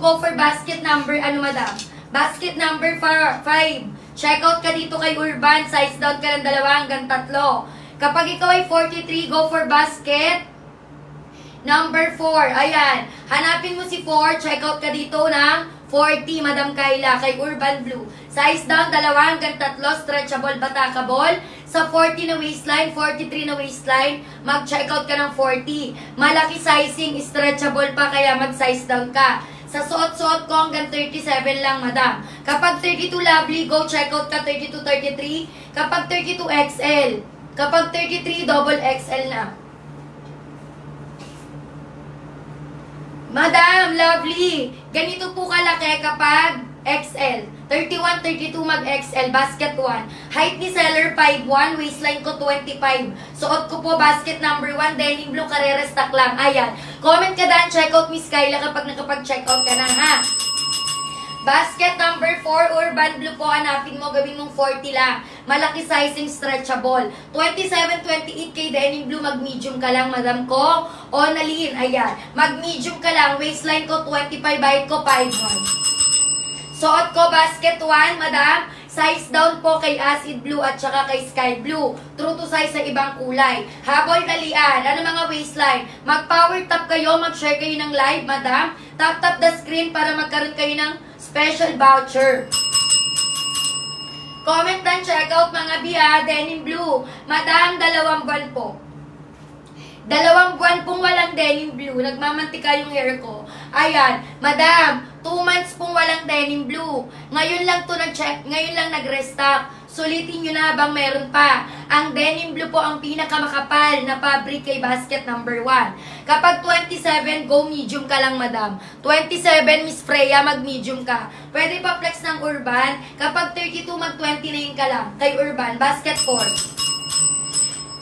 go for basket number, madam? Basket number 5. Check out ka dito kay Urban. Size down ka ng 2 hanggang 3. Kapag ikaw ay 43, go for basket number 4. Ayan. Hanapin mo si 4. Check out ka dito ng 40, Madam Kayla, kay Urban Blue. Size down, 2 hanggang 3, stretchable, batakable. Sa 40 na waistline, 43 na waistline, mag-check out ka ng 40. Malaki sizing, stretchable pa, kaya mag-size down ka. Sa suot-suot ko hanggang 37 lang, madam. Kapag 32 lovely, go check out ka 32, 33. Kapag 32 XL. Kapag 33, double XL na. Madam, lovely. Ganito po kalaki kapag XL. 31, 32 mag-XL, basket 1. Height ni seller 5'1", waistline ko 25. Suot ko po basket number 1, denim blue, karera stock lang. Ayan. Comment ka daan, check out Miss Kyla kapag nakapag-check out ka na, ha? Basket number 4, Urban Blue po, hanapin mo, gawin mong 40 lang. Malaki sizing, stretchable. 27, 28 kay denim blue, mag-medium ka lang, madam ko. O, naliin, ayan. Mag-medium ka lang, waistline ko 25, height ko 5'1". Suot ko basket 1, madam. Size down po kay acid blue at saka kay sky blue. True to size sa ibang kulay. Habol talian. Ano mga waistline? Mag-power tap kayo, mag-share kayo ng live, madam. Tap the screen para magkaroon kayo ng special voucher. Comment dan check out mga biya, denim blue. Madam, 2 buwan po. 2 buwan pong walang denim blue. Nagmamantika yung hair ko. Ayan, madam, 2 months pong walang denim blue. Ngayon lang to nag-check, ngayon lang nag-restock. Sulitin nyo na habang meron pa. Ang denim blue po ang pinakamakapal na fabric kay basket number 1. Kapag 27, go medium ka lang, madam. 27, Miss Freya, mag-medium ka. Pwede pa flex ng Urban. Kapag 32, mag-29 ka lang. Kay Urban, basket 4.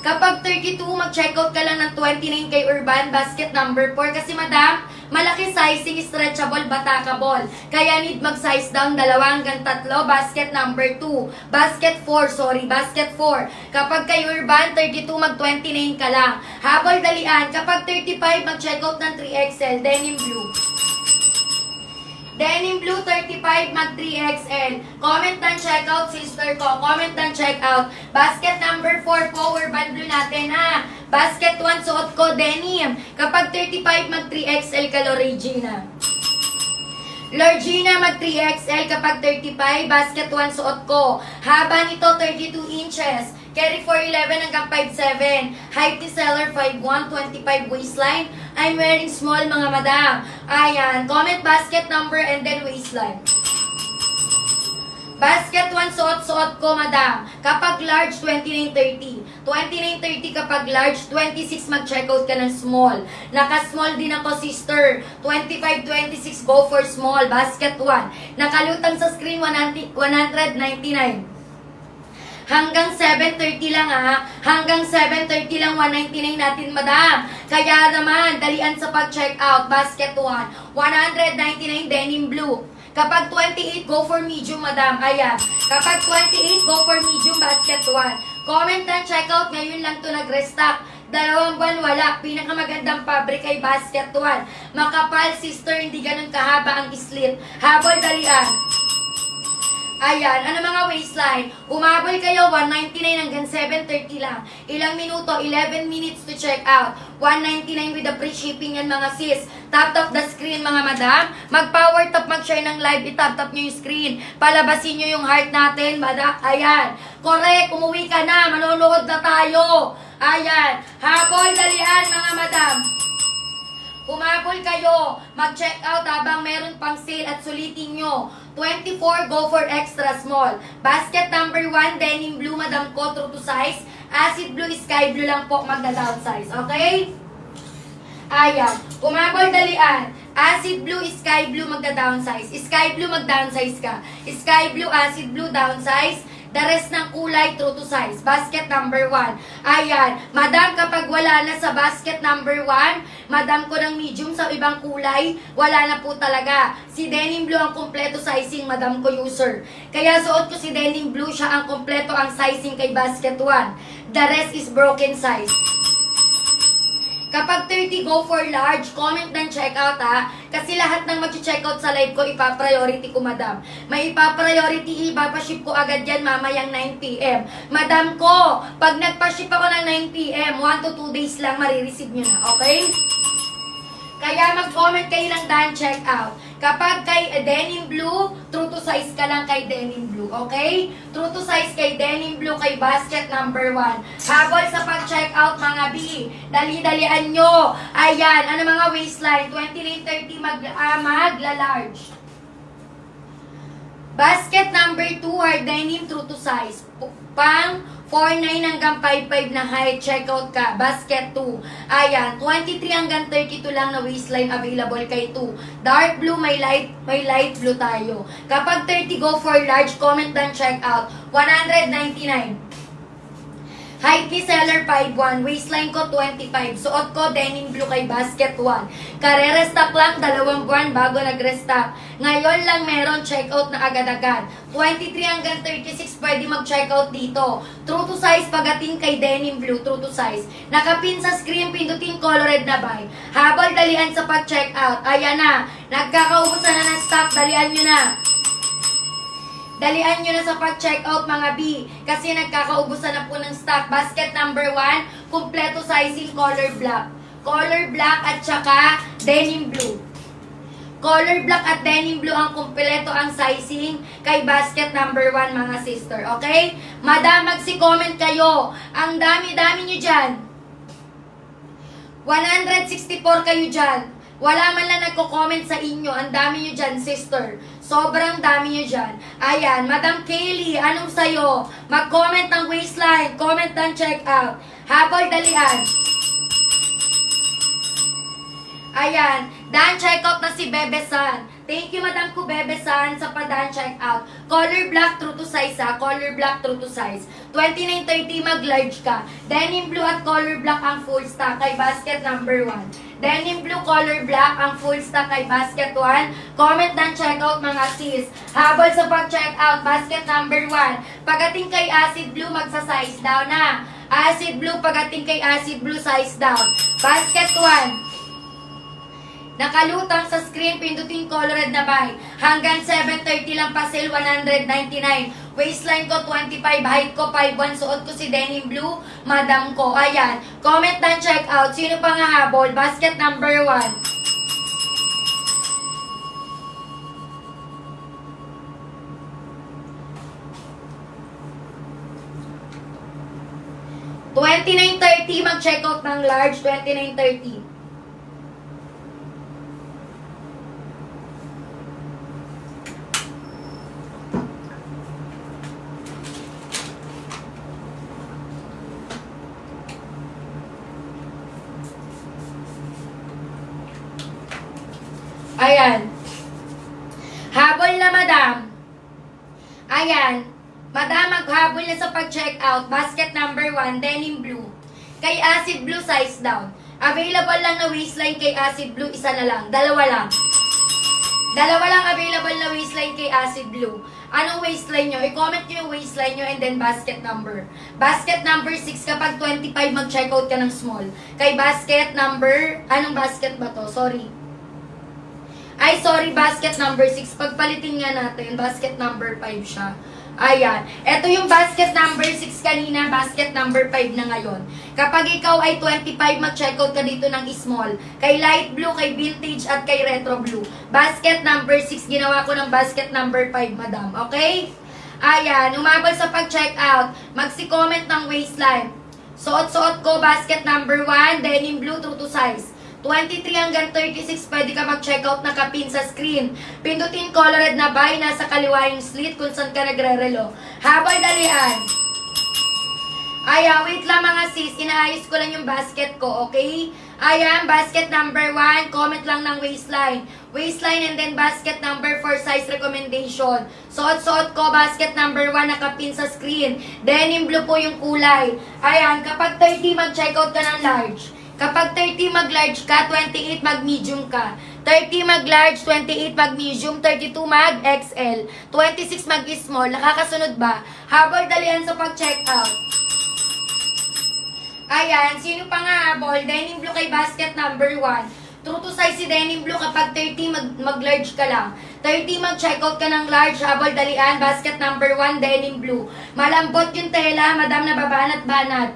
Kapag 32, mag-check out ka lang ng 29 kay Urban, basket number 4. Kasi madam, malaki sizing, stretchable, batakable. Kaya need mag-size down 2 hanggang 3, basket number 2. Basket 4, basket 4. Kapag kay Urban, 32, mag-29 ka lang. Habol dalian, kapag 35, mag-check out ng 3XL, denim blue. Denim blue 35 mag 3XL. Comment and check out, sister ko. Comment and check out. Basket number 4 po, Urban Blue natin, ha. Basket 1 suot ko, denim. Kapag 35 mag 3XL ka, Lorgina. Lorgina mag 3XL kapag 35. Basket 1 suot ko. Haba nito 32 inches. Carry 4'11 hanggang 5'7". Height ni seller 5'1", 25 waistline. I'm wearing small, mga madam. Ayan. Comment basket number and then waistline. Basket 1 suot ko, madam. Kapag large, 29.30. 29.30 kapag large, 26 mag-checkout ka ng small. Naka-small din ako, sister. 25-26, go for small. Basket 1. Nakalutang sa screen, 199. Hanggang 7.30 lang, ha. Hanggang 7.30 lang, 199 natin, madam. Kaya naman, dalian sa pag-check out. Basket 1. 199 denim blue. Kapag 28, go for medium, madam. Ayan. Kapag 28, go for medium, basket 1. Comment and check out. Ngayon lang to nag-restock. 2 buwan wala. Pinakamagandang fabric ay basket 1. Makapal, sister, hindi ganun kahaba ang slit. Habol dalian. Ayan, ano mga waistline? Umabol kayo, 199 hanggang 7.30 lang. Ilang minuto? 11 minutes to check out. 199 with the free shipping yan, mga sis. Tap the screen, mga madam. Mag-power tap, mag-share ng live. I-tap nyo yung screen. Palabasin nyo yung heart natin, madam. Ayan. Correct, umuwi ka na. Manonood na tayo. Ayan. Habol, dalian, mga madam. Humabol kayo, mag-check out habang meron pang sale at sulitin nyo. 24, go for extra small. Basket number 1, denim blue, madam ko, true to size. Acid blue, sky blue lang po, magda-downsize, okay? Ayan, humabol dalian. Acid blue, sky blue, magda-downsize. Sky blue, mag-downsize ka. Sky blue, acid blue, downsize. The rest ng kulay, true to size. Basket number 1. Ayan. Madam, kapag wala na sa basket number 1, madam ko ng medium sa ibang kulay, wala na po talaga. Si denim blue ang kompleto sizing, madam ko user. Kaya suot ko si denim blue, siya ang kompleto ang sizing kay basket 1. The rest is broken size. Kapag 30, go for large. Comment ng checkout ha. Kasi lahat ng mag-checkout sa live ko, ipa-priority ko, madam. May ipa-priority, ipapaship ko agad yan mamayang 9 p.m. Madam ko, pag nagpa-ship ako ng 9 p.m., 1 to 2 days lang marireceive nyo na. Okay? Kaya mag-comment kayo ng Dan checkout. Kapag kay Denim Blue, true to size ka lang kay Denim Blue, okay? True to size kay Denim Blue, kay basket number 1. Habol sa pag-checkout mga B. Dali-dalian nyo. Ayan, ano mga waistline? 29-30 magla-large. Basket number 2, hard denim, true to size. Pang 4'9 hanggang 5'5 na height, checkout ka. Basket 2. Ayan, 23 hanggang 32 lang na waistline available kay 2. Dark blue, may light blue tayo. Kapag 30, go for large, comment dan checkout. 199. Height ni seller 5'1", waistline ko 25. Suot ko denim blue kay basket 1. Kare-restock lang, 2 buwan bago nag-restock. Ngayon lang meron checkout na agad-agad. 23 hanggang 36 pwede mag-checkout dito. True to size pagating kay denim blue, true to size. Nakapin sa screen, pindutin colored na buy. Habol dalian sa pag-checkout. Ayan na, nagkakaubusan na ng stock, dalian nyo na. Dalian nyo na sa pag-checkout mga B kasi nagkakaubusan na po ng stock. Basket number 1, kumpleto sizing color black. Color black at saka denim blue. Color black at denim blue ang kumpleto ang sizing kay basket number 1 mga sister. Okay? Madam, magsi-comment kayo. Ang dami-dami nyo dyan. 164 kayo dyan. Wala man lang nagko-comment sa inyo. Ang dami nyo dyan, sister. Sobrang dami nyo dyan. Ayan, Madam Kaylee, anong sayo? Mag-comment ng waistline. Comment ng checkout. Habol dalian. Ayan, Dan checkout na si Bebe San. Thank you, Madam ko Bebe San, sa pa-Dan checkout. Color black, true to size ha. Color black, true to size. 29-30, mag-large ka. Denim blue at color black ang full stock kay basket number 1. Denim blue, color black ang full stock kay basket 1. Comment ng checkout mga sis. Habol sa pag-checkout, basket number 1. Pagating kay acid blue, magsa-size down na. Acid blue, pagating kay acid blue, size down. Basket 1. Nakalutang sa screen, pindutin colored na buy. Hanggang 7:30 lang pa sale, 199. Waistline ko 25, height ko 5'1", suot ko si denim blue, madam ko. Ayan, comment dan check out. Sino pa nga habol? Basket number 1. $29.30, mag-check out ng large, $29.30. Ayan. Habol na, madam. Ayan. Madam, maghabol na sa pag-check out. Basket number 1, denim blue. Kay acid blue, size down. Available lang na waistline kay acid blue, isa na lang. Dalawa lang. Dalawa lang available na waistline kay acid blue. Anong waistline nyo? I-comment nyo yung waistline nyo and then basket number. Basket number 6, kapag 25, mag-check out ka ng small. Kay basket number, anong basket ba to? Sorry. Ay, sorry, basket number 6. Pagpalitin nga natin, basket number 5 siya. Ayan. Ito yung basket number 6 kanina, basket number 5 na ngayon. Kapag ikaw ay 25, mag-checkout ka dito ng small. Kay light blue, kay vintage, at kay retro blue. Basket number 6, ginawa ko ng basket number 5, madam. Okay? Ayan. Umabot sa pag-checkout. Magsi-comment ng waistline. Suot-suot ko, basket number 1, denim blue, true to size. 23 hanggang 36, pwede ka mag-checkout na kapin sa screen. Pindutin colored na buy, nasa kaliwa yung slit kung saan ka nagre-relo. Habol dalian. Ayan, wait lang mga sis, inaayos ko lang yung basket ko, okay? Ayan, basket number 1, comment lang ng waistline. Waistline and then basket number 4, size recommendation. Suot-suot ko, basket number 1, nakapin sa screen. Denim blue po yung kulay. Ayan, kapag 30, mag-checkout ka ng large. Kapag 30 mag-large ka, 28 mag-medium ka. 30 mag-large, 28 mag-medium, 32 mag-XL, 26 mag-small. Nakakasunod ba? Habol dalian sa pag-check out. Ayan, sino pa nga habol? Denim blue kay basket number 1. True to size si denim blue kapag 30 mag-large ka lang. 30 mag-checkout ka ng large, habol dalian, basket number 1, denim blue. Malambot yung tela, madam na babanat-banat.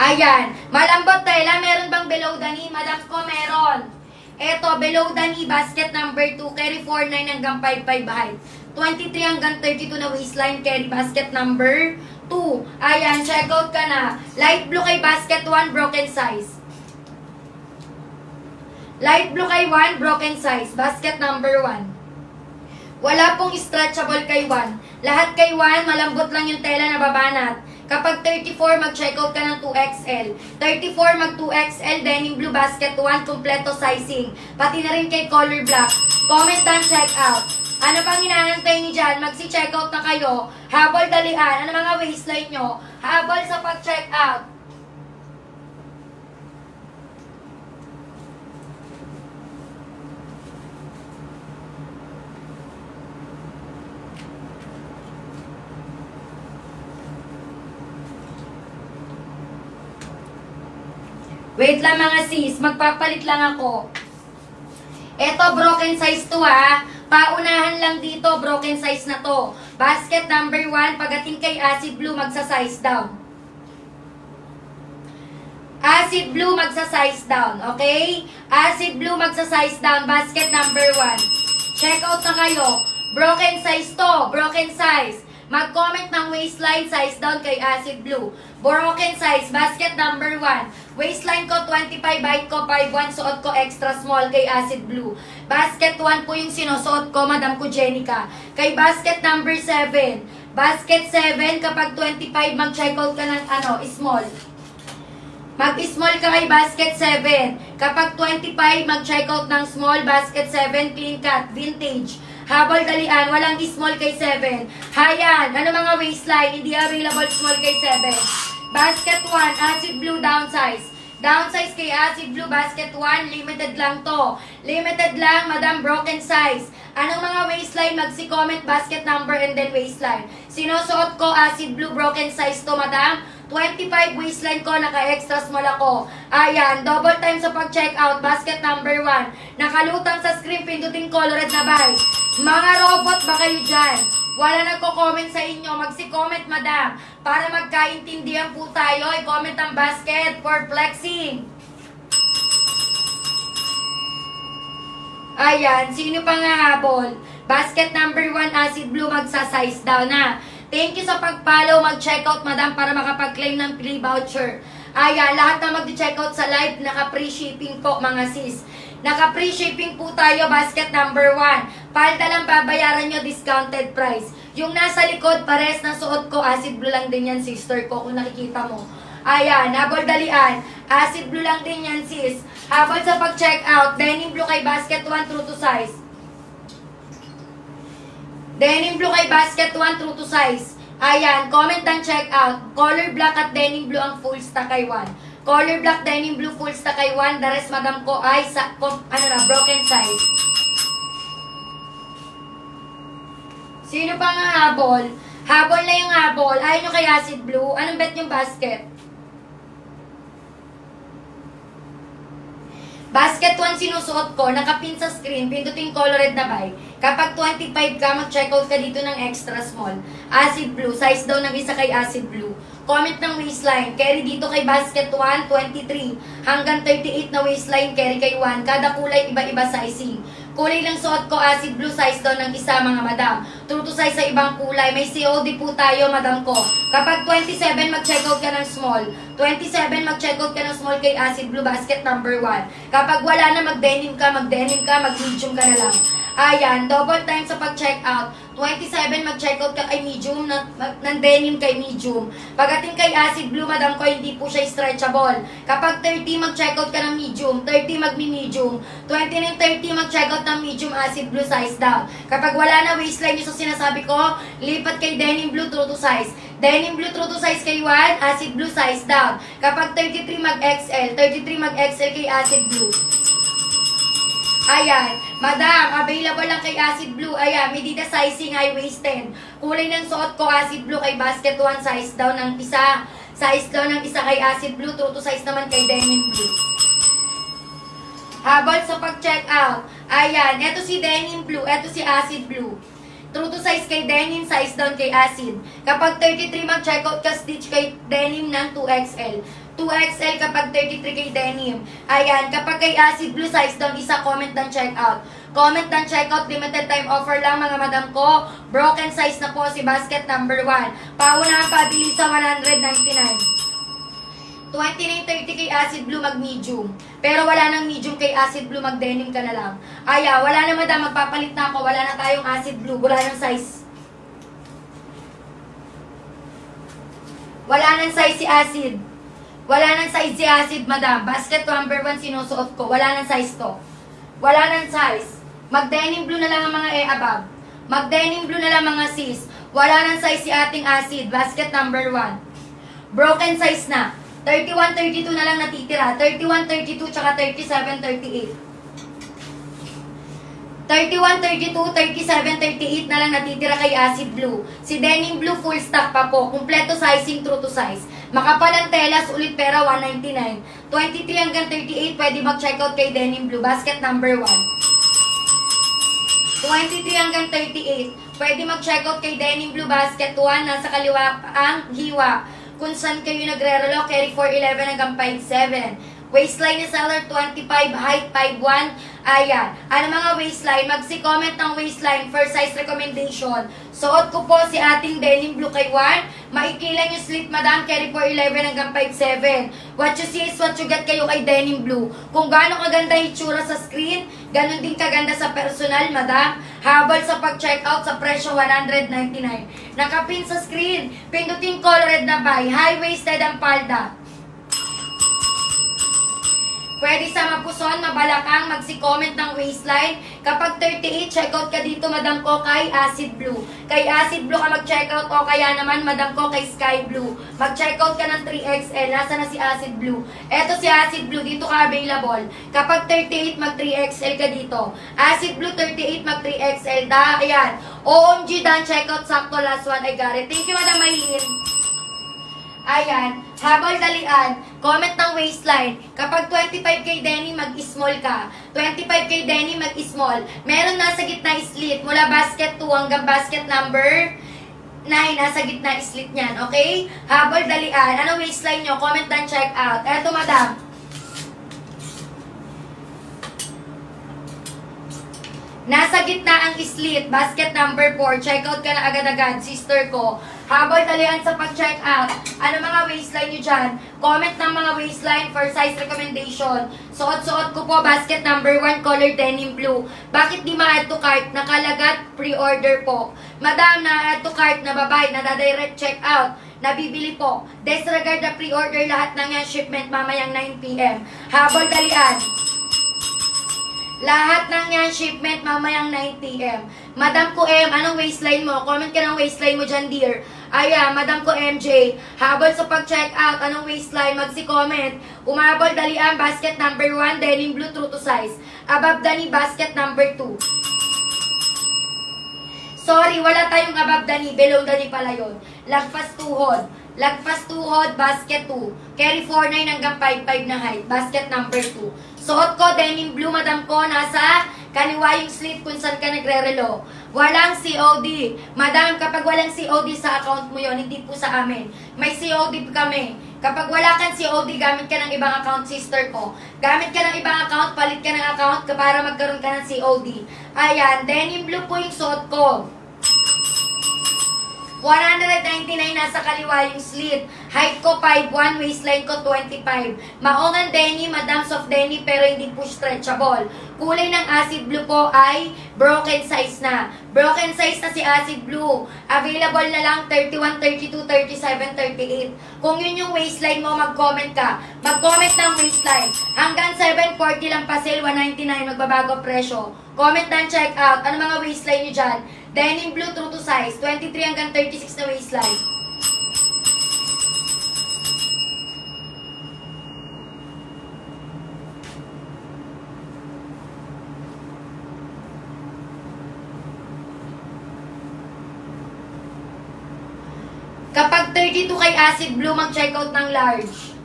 Ayan, malambot tela, meron bang below the knee? Madam ko, meron. Eto, below the knee, basket number 2, carry 4'9 hanggang 5'5 height. 23 hanggang 32 na waistline, carry basket number 2. Ayan, check out ka na. Light blue kay basket 1, broken size. Light blue kay 1, broken size. Basket number 1. Wala pong stretchable kay 1. Lahat kay 1, malambot lang yung tela na babanat. Kapag 34, mag-check out ka ng 2XL. 34, mag 2XL, denim blue, basket 1, kompleto sizing. Pati na rin kay color black. Comment down, check out. Ano pang hinahantay niyo dyan? Magsi-check out na kayo. Habol dalian. Ano mga waistline nyo? Habol sa pag-check out. Wait lang mga sis, magpapalit lang ako. Eto, broken size to ha. Paunahan lang dito, broken size na to. Basket number 1, pagating kay acid blue, magsa-size down. Acid blue, magsa-size down, okay? Acid blue, magsa-size down, basket number 1. Check out na kayo. Broken size to, broken size. Mag-comment ng waistline, size down kay acid blue. Broken size, basket number 1. Waistline ko 25, height ko 5'1", suot ko extra small kay acid blue. Basket 1 po yung sinusuot ko, madam ko Jenica. Kay basket number 7. Basket 7, kapag 25, mag-check out ka ng small. Mag-small ka kay basket 7. Kapag 25, mag-check out ng small, basket 7, clean cut, vintage. Habol dalian, walang small kay 7. Hayan, ano mga waistline, hindi available small kay 7. Basket 1, acid blue, downsize. Downsize kay acid blue, basket 1, limited lang to. Limited lang, madam, broken size. Anong mga waistline, magsi-comment basket number and then waistline. Sinusuot ko, acid blue, broken size to, madam. 25 waistline ko, naka-extra small ako. Ayan, double time sa pag-check out, basket number 1. Nakalutang sa screen, pinduting colored na buy. Mga robot ba kayo dyan? Wala nagko-comment sa inyo, magsi-comment madam. Para magkaintindihan po tayo, i-comment ang basket for flexing. Ayan, sino pa nga habol? Basket number 1, acid blue, magsa-size down na. Thank you sa pag-follow, mag-check out madam para makapag-claim ng free voucher. Ayan, lahat na mag-check out sa live, naka-free shipping po mga sis. Naka-free shipping po tayo, basket number 1. Palda lang babayaran nyo, discounted price. Yung nasa likod, pares na suot ko, acid blue lang din yan, sister ko, kung nakikita mo. Ayan, habol dalian. Acid blue lang din yan, sis. Habol sa pag-check out, denim blue kay basket 1, true to size. Denim blue kay basket 1, true to size. Ayan, comment and check out. Color black at denim blue ang full stock kay 1. Color black, denim blue, full stock kay 1. The rest, madam ko, ay broken size. Sino pa nga habol? Habol na yung habol. Ayaw nyo kay acid blue. Anong bet yung basket? Basket 1 sinusuot ko, nakapin sa screen, pindutin colored na buy. Kapag 25 ka, mag-checkout ka dito ng extra small. Acid blue, size daw ng isa kay acid blue. Comment ng waistline, carry dito kay basket 1, 23. Hanggang 38 na waistline, carry kay 1. Kada kulay, iba-iba sizing. Kulay lang suot ko, acid blue, size daw ng isa mga madam. True to size sa ibang kulay. May COD po tayo, madam ko. Kapag 27, mag-checkout ka ng small. 27, mag-checkout ka ng small kay acid blue, basket number 1. Kapag wala na, mag-denim ka, mag-medium ka na lang. Ayan, double time sa pag-check out. 27, mag-checkout ka kay medium, ng denim kay medium. Pagating kay acid blue, madam ko, hindi po siya stretchable. Kapag 30, mag-checkout ka ng medium. 30, mag-medium. 29, 30, mag-checkout ng medium, acid blue, size down. Kapag wala na waistline yung sinasabi ko, lipat kay denim blue, true to size. Denim blue, true to size kay 1, acid blue, size down. Kapag 33, mag-XL. 33, mag-XL kay acid blue. Ayan, madam, available lang kay Acid Blue. Ayan, Medida sizing, high-waisted. Kulay ng suot ko, Acid Blue kay Basket 1, size daw ng isa. Size daw ng isa kay Acid Blue, true to size naman kay Denim Blue. Habol sa pag-check out. Ayan, eto si Denim Blue, eto si Acid Blue. True to size kay Denim, size down kay Acid. Kapag 33 mag-check out ka, stitch kay Denim ng 2XL. 2XL kapag 33 kay Denim. Ayan, kapag kay Acid Blue, size down, isa, comment ng check out. Comment ng check out, limited time offer lang mga madam ko. Broken size na po si basket number 1. Paunahan pabili sa 199. 29.30 kay Acid Blue, mag-medium. Pero wala nang medium kay Acid Blue, mag-denim ka na lang. Aya, wala na madam, magpapalit na ako. Wala na tayong Acid Blue, wala nang size. Wala nang size si Acid. Wala nang size si Acid, madam. Basket number 1 sinusuot ko. Wala nang size to. Wala nang size. Mag-denim blue na lang ang mga above. Mag-denim blue na lang mga sis. Wala nang size si ating Acid. Basket number 1. Broken size na. 31, 32 na lang natitira. 31, 32, tsaka 37, 38. 31, 32, 37, 38 na lang natitira kay Acid Blue. Si Denim Blue, full stock pa po. Kompleto sizing, true to size. Makapal ang telas, ulit pera, 199. 23 hanggang 38, pwede mag-checkout kay Denim Blue. Basket number 1. 23 hanggang 38, pwede mag-checkout kay Denim Blue. Basket 1, nasa kaliwa ang hiwa. Kung saan kayo nagre-relo, carry 411 hanggang 57. Waistline ni seller 25, height 5'1". Ayan. Ano mga waistline? Magsi-comment ng waistline for size recommendation. Suot ko po si ating Denim Blue kay 1. Maikilan yung slit, madam. Carry 411 hanggang 57. What you see is what you get kayo kay Denim Blue. Kung gaano kaganda yung itsura sa screen, ganun din kaganda sa personal, madam. Habol sa pag-check out sa presyo 199. Nakapin sa screen. Pindutin colored na buy. High-waisted ang palda. Pwede sa mapuson, mabalakang, magsi-comment ng waistline. Kapag 38, checkout ka dito, madam ko, kay Acid Blue. Kay Acid Blue ka mag-checkout o kaya naman, madam ko, kay Sky Blue. Mag-checkout ka ng 3XL. Nasa na si Acid Blue? Eto si Acid Blue, dito ka available. Kapag 38, mag-3XL ka dito. Acid Blue, 38, mag-3XL. Ayan. OMG, done checkout, sakto, last one, I got it. Thank you, madam Maylin. Ayan, habol dalian, comment ng waistline. Kapag 25 kay Denny, mag-small ka. 25 kay Denny, mag-small. Meron nasa gitna slit, mula basket 2 hanggang basket number 9, nasa gitna slit niyan, okay? Habol dalian, ano waistline nyo? Comment ng check out. Eto, madam. Nasa gitna ang slit, basket number 4. Check out ka na agad-agad, sister ko. Habol dalian sa pag-check out. Ano mga waistline nyo dyan? Comment ng mga waistline for size recommendation. Suot-suot ko po, basket number 1, color Denim Blue. Bakit di ma-add to cart? Nakalagat, pre-order po. Madam, na-add to cart na babae, nada-direct check out. Nabibili po. Disregard na pre-order, lahat ng yan shipment mamayang 9 PM. Habol dalian. Lahat ng yan shipment mamayang 9 PM. Madam ko M, anong waistline mo? Comment ka ng waistline mo dyan, dear. Ayan, Madam ko MJ. Habol sa pag-check out, anong waistline? Magsi-comment. Umabol dalian, basket number 1, Denim Blue, true to size. Above dani, basket number 2. Sorry, wala tayong above dani, below dani pala yun. Lagpas tuhod. Lagpas tuhod, basket 2. Carry 4'9 hanggang 5'5 na height. Basket number 2. Suot ko, Denim Blue, madam ko, nasa kaliwa yung slit kung saan ka nagre-relo. Walang COD. Madam, kapag walang COD sa account mo yon, hindi po sa amin. May COD kami. Kapag wala kang COD, gamit ka ng ibang account, sister ko. Gamit ka ng ibang account, palit ka ng account para magkaroon ka ng COD. Ayan, Denim Blue po yung suot ko. 199, nasa kaliwa yung slit. Height ko 5'1", waistline ko 25. Maongan Denny, madam soft Denny, pero hindi po stretchable. Kulay ng Acid Blue po ay broken size na. Broken size na si Acid Blue. Available na lang 31, 32, 37, 38. Kung yun yung waistline mo, mag-comment ka. Mag-comment ng waistline. Hanggang 740 lang pa sale, 199, magbabago presyo. Comment ng check out. Ano mga waistline nyo dyan? Denim Blue, true to size. 23 hanggang 36 na waistline. Kapag 32 kay Acid Blue, mag-check out ng large.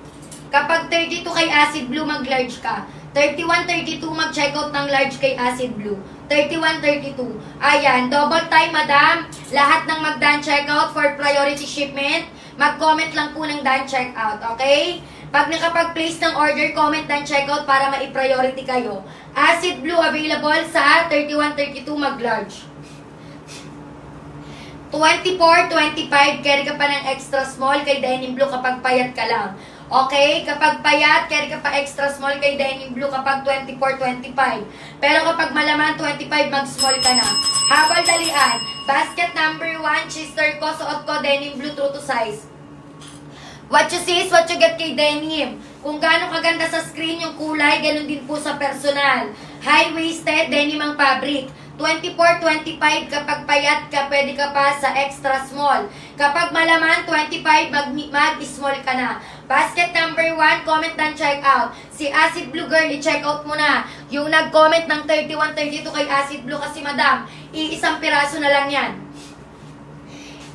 Kapag 32 kay Acid Blue, mag-large ka. 31-32, mag-check out ng large kay Acid Blue. 31-32. Ayan, double time, madam. Lahat ng magdan check out for priority shipment, mag-comment lang po ng dan check out, okay? Pag nakapag-place ng order, comment dan check out para ma-priority kayo. Acid Blue available sa 31-32, mag-large. 24-25, carry ka pa ng extra small kay Denim Blue kapag payat ka lang. Okay? Kapag payat, carry ka pa extra small kay Denim Blue kapag 24-25. Pero kapag malaman 25, mag-small ka na. Habal dalian. Basket number 1, sister ko, suot ko, Denim Blue, true to size. What you see is what you get kay Denim. Kung gaano kaganda sa screen yung kulay, ganun din po sa personal. High-waisted, denim ang fabric. 24-25, kapag payat ka, pwede ka pa sa extra small. Kapag malaman, 25, mag-small ka na. Basket number 1, comment and check out. Si Acid Blue Girl, i-check out mo na. Yung nag-comment ng 31-32 kay Acid Blue kasi madam, iisang piraso na lang yan.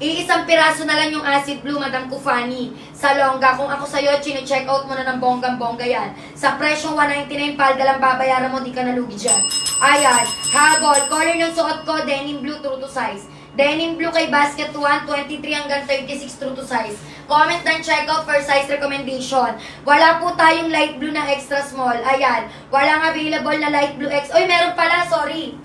Iisang piraso na lang yung Acid Blue, Madam Kufani. Sa longga, kung ako sa'yo, chine-check out mo na ng bonggang-bongga yan. Sa presyong 199, palda lang babayaran mo, di ka nalugi dyan. Ayan, habol. Color ng suot ko, Denim Blue, true to size. Denim Blue kay Basket 1, 23 hanggang 36, true to size. Comment and check out for size recommendation. Wala po tayong light blue na extra small. Ayan, walang available na light blue X. Oy, meron pala, sorry.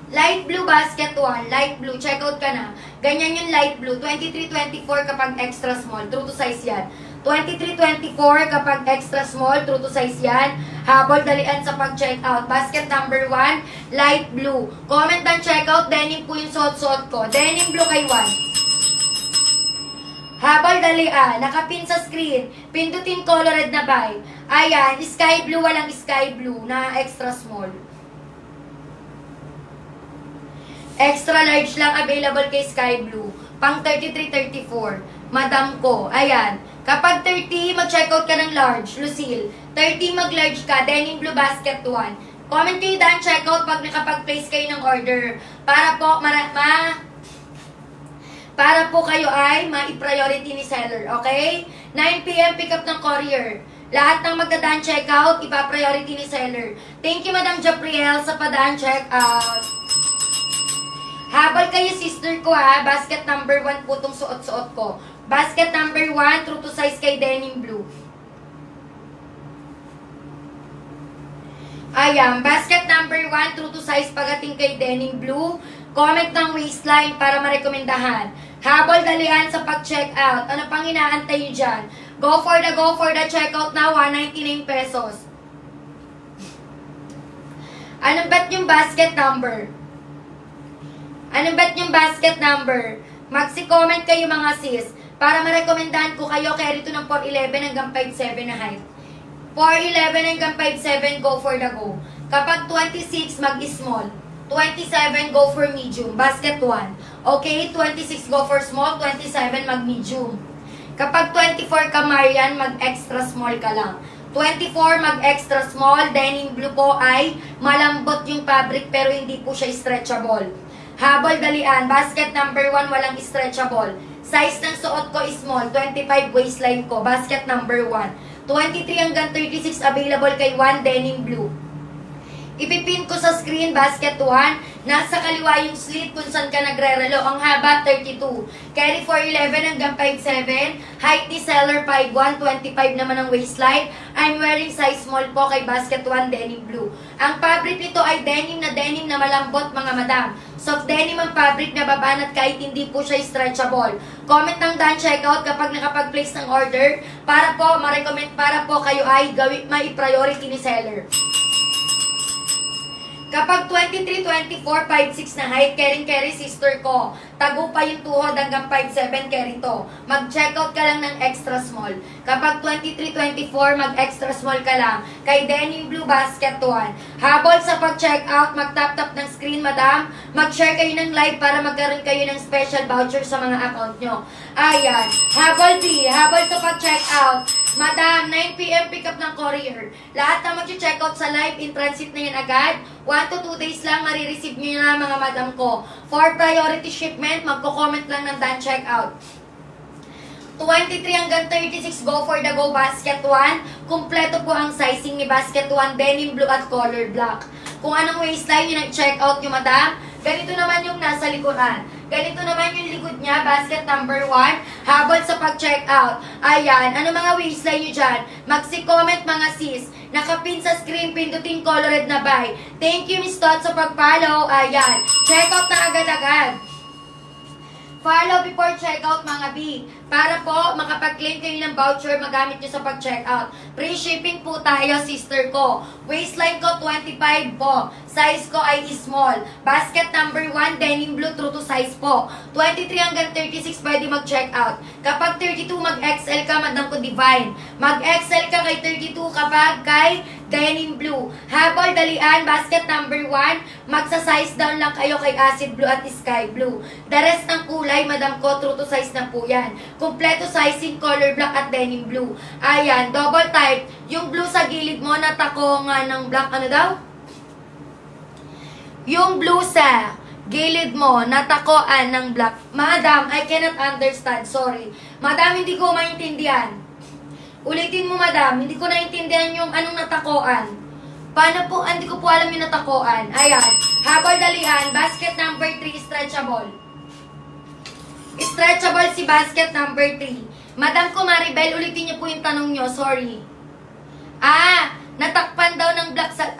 Light blue basket 1, light blue, check out ka na. Ganyan yung light blue, 23-24 kapag extra small, true to size yan. 23-24 kapag extra small, true to size yan. Habol dalian sa pag-check out. Basket number 1, light blue. Comment and check out, denim po yung suot-suot ko. Denim blue kay 1. Habol dalian, nakapin sa screen, pindutin colored na buy. Ayan, sky blue, walang sky blue na extra small. Extra large lang available kay Sky Blue. Pang 33-34. Madam ko. Ayan. Kapag 30, mag-check out ka ng large. Lucille. 30, mag-large ka. Denim Blue Basket 1. Comment kayo dan, check out pag nakapag-place kayo ng order. Para po, para po kayo ay ma-priority ni seller. Okay? 9 PM pick up ng courier. Lahat ng magdadaan check out, ipa-priority ni seller. Thank you, Madam Japriel, sa padaan check out. Habol kayo, sister ko ha. Basket number 1 po itong suot-suot ko. Basket number 1, true to size kay Denim Blue. Ayan, basket number 1, true to size pagating kay Denim Blue. Comment ng waistline para marekomendahan. Habol dalian sa pag-check out. Ano pang inaantay nyo dyan? Go for the check out na, 199 pesos. Anong bet yung basket number? Anong bet yung basket number? Magsi-comment kayo mga sis para marekomendahan ko kayo. Carry ito ng 411 hanggang 57 na height. 411 hanggang 57, go for the go. Kapag 26, mag-small. 27, go for medium. Basket 1. Okay, 26, go for small. 27, mag-medium. Kapag 24 ka, Marian, mag-extra small ka lang. 24, mag-extra small. Denim Blue po ay malambot yung fabric pero hindi po siya stretchable. Habol dalian, basket number 1, walang stretchable. Size ng suot ko is small, 25 waistline ko, basket number 1. 23 hanggang 36 available kay 1, Denim Blue. Ipipin ko sa screen, basket 1. Nasa kaliwa yung slit kung saan ka nagre-relo. Ang haba, 32. Carry 411 hanggang 57. Height ni seller, 5'1". 25 naman ang waistline. I'm wearing size small po kay basket 1, Denim Blue. Ang fabric nito ay denim na malambot, mga madam. Soft denim ang fabric na babanat kahit hindi po siya stretchable. Comment ng dan checkout kapag nakapag-place ng order para po ma-recommend, para po kayo ay may priority ni seller. Kapag 23, 24, 5'6 na height, carry sister ko. Tago pa yung tuhod hanggang 5'7 carry to. Mag-checkout ka lang ng extra small. Kapag 23, 24, mag-extra small ka lang. Kay Denim Blue Basket 1. Habol sa pag-checkout, mag-tap-tap ng screen, madam. Mag-share kayo ng live para magkaroon kayo ng special voucher sa mga account nyo. Ayan. Habol B. Habol sa pag-checkout. Madam, 9 PM pick up ng courier. Lahat na mag-checkout sa live, in transit na yan agad. 1 to 2 days lang, marireceive nyo na mga madam ko. For priority shipment, magko-comment lang ng done checkout. 23 hanggang 36, go for the go basket 1. Kumpleto po ang sizing ni basket 1, denim blue at color black. Kung anong waistline yun ang check out nyo, madam. Ganito naman yung nasa likuran. Ganito naman yung likod niya, basket number 1. Habol sa pag-check out. Ayan, ano mga waistline nyo dyan? Magsi-comment mga sis. Nakapin sa screen, pindutin colored na buy. Thank you, Miss Tot, sa pag-follow. Ayan, check out na agad-agad. Follow before checkout mga B. Para po makapag-claim kayo ng voucher magamit nyo sa pag-checkout. Free shipping po tayo, sister ko. Waistline ko 25 po. Size ko ay small. Basket number 1, denim blue, true to size po. 23 hanggang 36 pwede mag-checkout. Kapag 32 mag-XL ka, madam ko divine. Mag-XL ka kay 32 kapag kay denim blue. Habol, dalian, basket number 1, magsa-size down lang kayo kay acid blue at sky blue. The rest ng kulay, madam ko, true to size na po yan. Kompleto sizing, color black at denim blue. Ayan, double type. Yung blue sa gilid mo, natako nga ng black, ano daw? Yung blue sa gilid mo, natakoan ng black. Madam, I cannot understand, sorry. Madam, hindi ko maintindihan. Ulitin mo, madam, hindi ko naintindihan yung anong natakoan. Paano po, hindi ko po alam yung natakoan. Ayan, habol dalian, basket number 3, stretchable. Stretchable si basket number 3. Madam ko Maribel, ulitin niyo po yung tanong nyo, sorry. Natakpan daw ng black sa...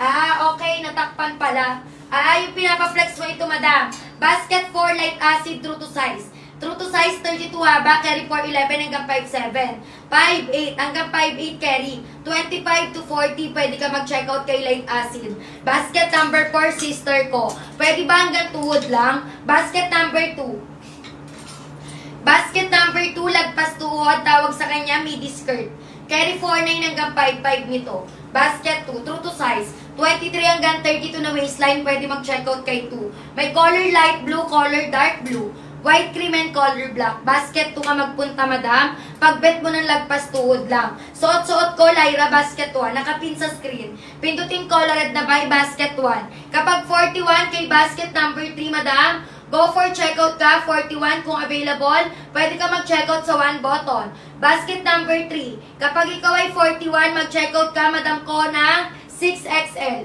okay, natakpan pala. Yung pinapa-flex mo ito, madam. Basket 4, light acid, true to size. True to size, 32 haba, carry 4'11 hanggang 5'7. 5'8 hanggang 5'8 carry. 25 to 40, pwede ka mag-checkout kay light acid. Basket number 4, sister ko. Pwede ba hanggang tuhod lang? Basket number 2. Basket number 2, lagpas tuhod, tawag sa kanya midi skirt. Carry 4'9 hanggang 5'5 nito. Basket 2, true to size. 23 hanggang 32 na waistline, pwede mag-checkout kay 2. May color light blue, color dark blue. White cream and color black. Basket 2 ka magpunta, madam. Pagbet mo ng lagpas tuhod lang. Suot-suot ko, Lyra, basket 1. Nakapin sa screen. Pindutin colored na by basket 1. Kapag 41 kay basket number 3, madam, go for checkout ka, 41 kung available. Pwede ka mag-checkout sa 1 button. Basket number 3. Kapag ikaw ay 41, mag-checkout ka, madam ko, ng 6XL.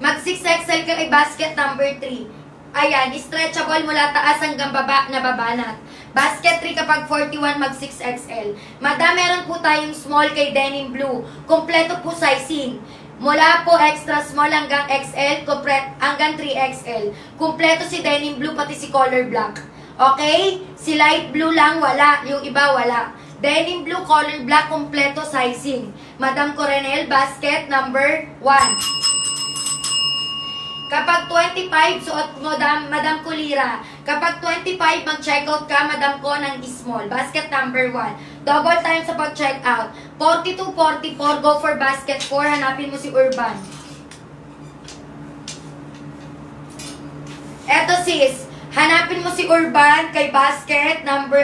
Mag 6XL ka kay basket number 3. Ayan, stretchable mula taas hanggang baba na babanat. Basket 3 kapag 41, mag 6XL. Madam, meron po tayong small kay denim blue. Kompleto po sizing. Mula po extra small hanggang XL, hanggang 3XL. Kumpleto si denim blue, pati si color black. Okay? Si light blue lang, wala. Yung iba, wala. Denim blue, color black, kumpleto sizing. Madam Coronel, basket number 1. Kapag 25, suot mo, Madam Kulira. Kapag 25, mag-checkout ka, Madam ko, ng small. Basket number 1. Double time sa pag-checkout. 42, 44, go for basket 4. Hanapin mo si Urban. Eto sis, hanapin mo si Urban kay basket number,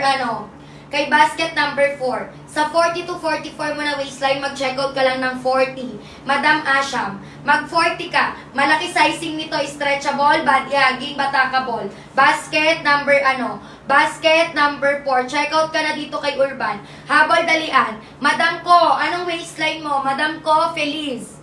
kay basket number 4. Sa 40 to 44 mo na waistline, mag-checkout ka lang ng 40. Madam Asham, mag-40 ka. Malaki sizing nito, stretchable, badyaging, batakable. Basket number, basket number 4. Checkout ka na dito kay Urban. Habol dalian. Madam ko, anong waistline mo? Madam ko, Feliz.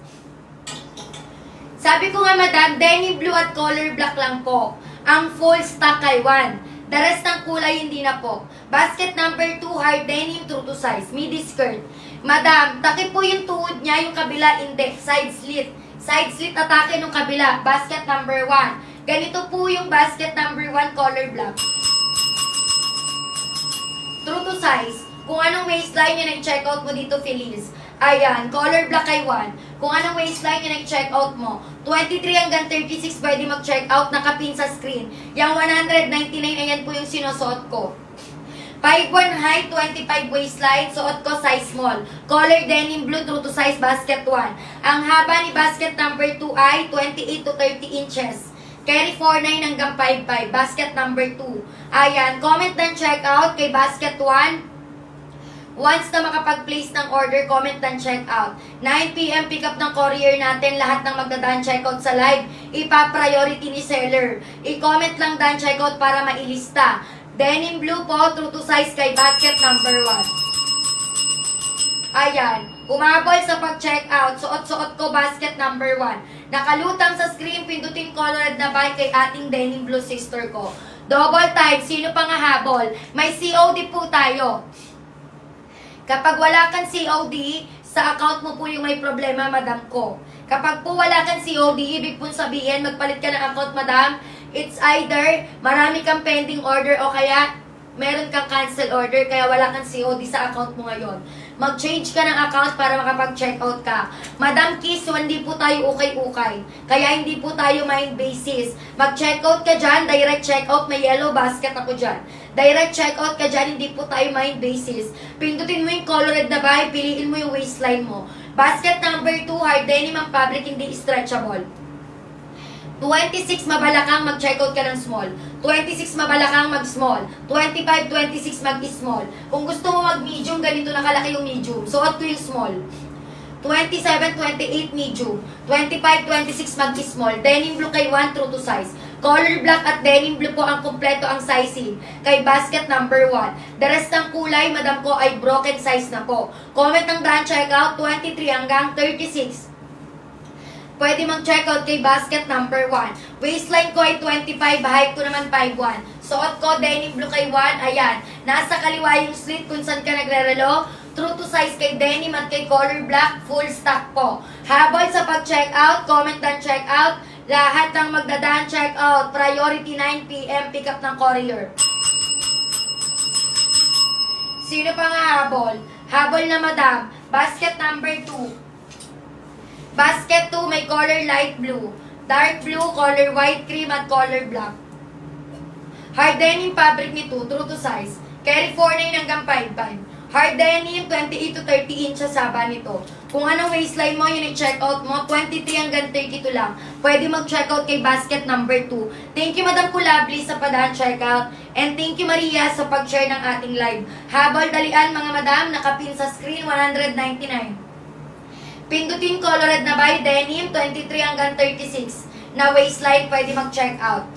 Sabi ko nga, madam, denim blue at color black lang po. Ang full stock kay 1. The rest ng kulay hindi na po. Basket number 2, hard denim, true to size. Midi skirt. Madam, takip po yung tuhod niya, yung kabila hindi. Side slit. Side slit atake nung kabila. Basket number 1. Ganito po yung basket number 1, color black. True to size. Kung anong waistline yun ay check out mo dito, Feliz. Ayan, color black kay 1. Kung anong waistline yun ay check out mo. 23 hanggang 36 pwede mag-check out, nakapin sa screen. Yung 199, ayan po yung sinusuot ko. 5'1 height, 25 waistline, suot ko size small. Color denim blue, true to size, basket 1. Ang haba ni basket number 2 ay 28 to 30 inches. Carry 4'9 hanggang 5'5, basket number 2. Ayan, comment and check out kay basket 1. Once na makapag-place ng order, comment and check out. 9 p.m. pick up ng courier natin. Lahat ng magdadaan check out sa live, ipa-priority ni seller. I-comment lang dan check out para mailista. Denim blue po, true to size kay basket number 1. Ayan. Umabol sa pag-check out. Suot-suot ko basket number 1. Nakalutang sa screen, pindutin colored na buy kay ating denim blue sister ko. Double time. Sino pa nga habol? May COD po tayo. Kapag wala kang COD, sa account mo po yung may problema, madam ko. Kapag po wala kang COD, ibig po sabihin, magpalit ka ng account, madam. It's either marami kang pending order o kaya meron kang cancel order, kaya wala kang COD sa account mo ngayon. Mag-change ka ng account para makapag-check out ka. Madam Kiss, hindi po tayo ukay-ukay. Kaya hindi po tayo mind basis. Mag-check out ka dyan, direct check out, may yellow basket ako dyan. Direct check out ka dyan, hindi po tayo mind basis. Pindutin mo yung colored na buy, piliin mo yung waistline mo. Basket number 2, hard denim ang fabric, hindi stretchable. 26 mabalakang mag-check out ka ng small. 26 mabalakang mag-small. 25, 26 mag-small. Kung gusto mo mag-medium, ganito nakalaki yung medium. Suot ko yung small. 27, 28 medium. 25, 26 mag-small. Denim blue kay 1 true to size. Color black at denim blue po ang kumpleto ang sizing kay basket number 1. The rest ng kulay, madam ko, ay broken size na po. Comment ng daan checkout, 23 hanggang 36. Pwede mag-check out kay basket number 1. Waistline ko ay 25, height ko naman 5'1". Suot ko, denim blue kay 1. Ayan, nasa kaliwa yung slit kung saan ka nagre-relo. True to size kay denim at kay color black, full stock po. Habol sa pag-check out, comment and check out. Lahat ng magdadaan check out. Priority 9 p.m. pick up ng courier. Sino pa nga habol? Habol na madam. Basket number 2. Basket 2 may color light blue, dark blue, color white, cream, at color black. Hard denim fabric nito, true to size. Carry 4'9" hanggang 5'5". Hard denim, 28 to 30 inches haba nito. Kung anong waistline mo, yun i-check out mo. 23 hanggang 32 lang. Pwede mag-check out kay basket number 2. Thank you, Madam Kulabli, sa padaan checkout. And thank you, Maria, sa pag-share ng ating live. Habol dalian, mga madam, nakapin sa screen, 199. Pindutin colored na buy, denim, 23 hanggang 36. Na waistline, pwede mag-check out.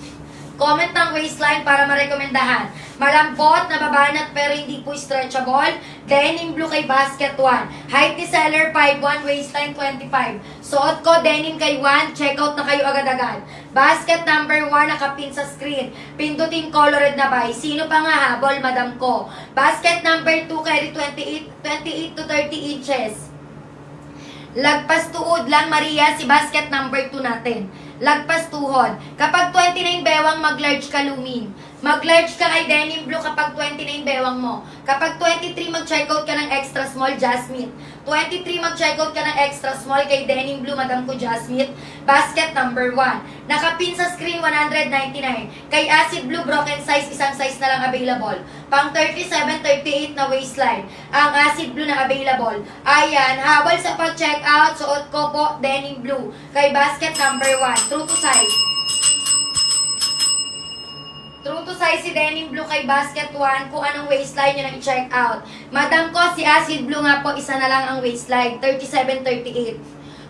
Comment ng waistline para marekomendahan. Malambot, nababanat pero hindi po stretchable. Denim blue kay basket 1. Height ni seller 5'1", waistline 25. Suot ko, denim kay 1. Check out na kayo agad-agad. Basket number 1, nakapin sa screen. Pindutin colored na buy. Sino pa nga habol, madam ko? Basket number 2, carry 28 to 30 inches. Lagpas tuod lang, Maria, si basket number 2 natin. Lagpas tuhod. Kapag 29 bewang, mag-large ka, Lumin. Mag-large ka kay denim blue kapag 29 bewang mo. Kapag 23, mag-checkout ka ng extra small, Jasmine. 23, mag-checkout ka ng extra small kay denim blue, madam ko, Jasmine. Basket number 1. Nakapin sa screen, 199. Kay acid blue, broken size, isang size na lang available. Pang 37, 38 na waistline. Ang acid blue na available. Ayan, habol sa pag-checkout, suot ko po, denim blue. Kay basket number 1. True to size. True to size si denim blue kay basket 1. Kung anong waistline yun ang i-check out. Madam ko, si acid blue nga po, isa na lang ang waistline. 37, 38.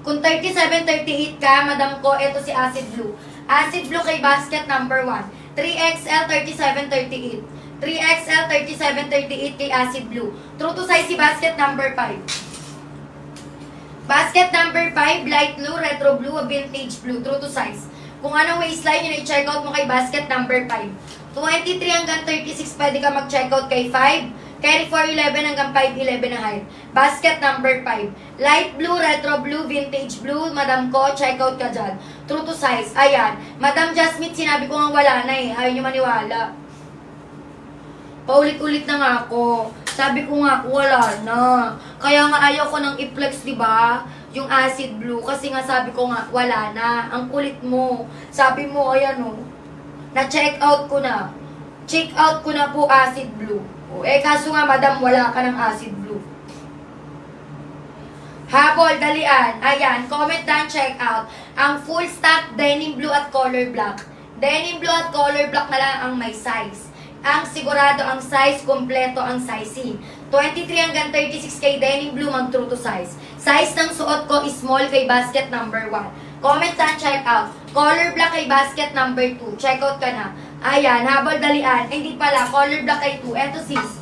Kung 37, 38 ka, madam ko, eto si acid blue. Acid blue kay basket number 1. 3XL, 37, 38. 3XL, 37, 38 kay acid blue. True to size si basket number 5. Basket number 5, light blue, retro blue, vintage blue, true to size. Kung anong waistline, yun i-check out mo kay basket number 5. 23 hanggang 36, pwede ka mag-check out kay 5. Carry 4'11 hanggang 5'11 na height. Basket number 5. Light blue, retro blue, vintage blue, madam ko, check out ka dyan. True to size. Ayan. Madam Jasmine, sinabi ko nga wala na eh. Ayaw nyo maniwala. Paulit-ulit na nga ako. Sabi ko nga, wala na. Kaya nga ayaw ko nang i-flex, diba? Yung acid blue. Kasi nga sabi ko nga, wala na. Ang kulit mo. Sabi mo, ayan o. Na-check out ko na. Check out ko na po acid blue. O, kaso nga, madam, wala ka ng acid blue. Habol, dalian. Ayan, comment down, check out. Ang full stock, denim blue at color black. Denim blue at color black na lang ang may size. Ang sigurado ang size, kompleto ang sizing. 23 hanggang 36 kay denim blue, mag true to size. Size ng suot ko is small kay basket number 1. Comment and check out. Color black kay basket number 2. Check out ka na. Ayan, habol dalian. Hindi pala, color black kay 2. Eto sis.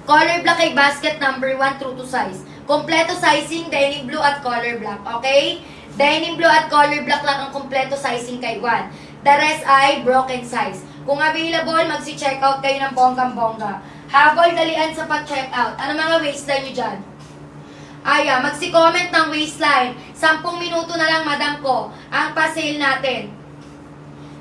Color black kay basket number 1, true to size. Kompleto sizing, denim blue at color black. Okay? Denim blue at color black lang ang kompleto sizing kay 1. The rest ay broken size. Kung available, magsi-check out kayo ng bonggang-bongga. Habol dalian sa pag-check out. Ano mga waistline nyo dyan? Aya, magsi-comment ng waistline. 10 minuto na lang, madam ko, ang pa-sale natin.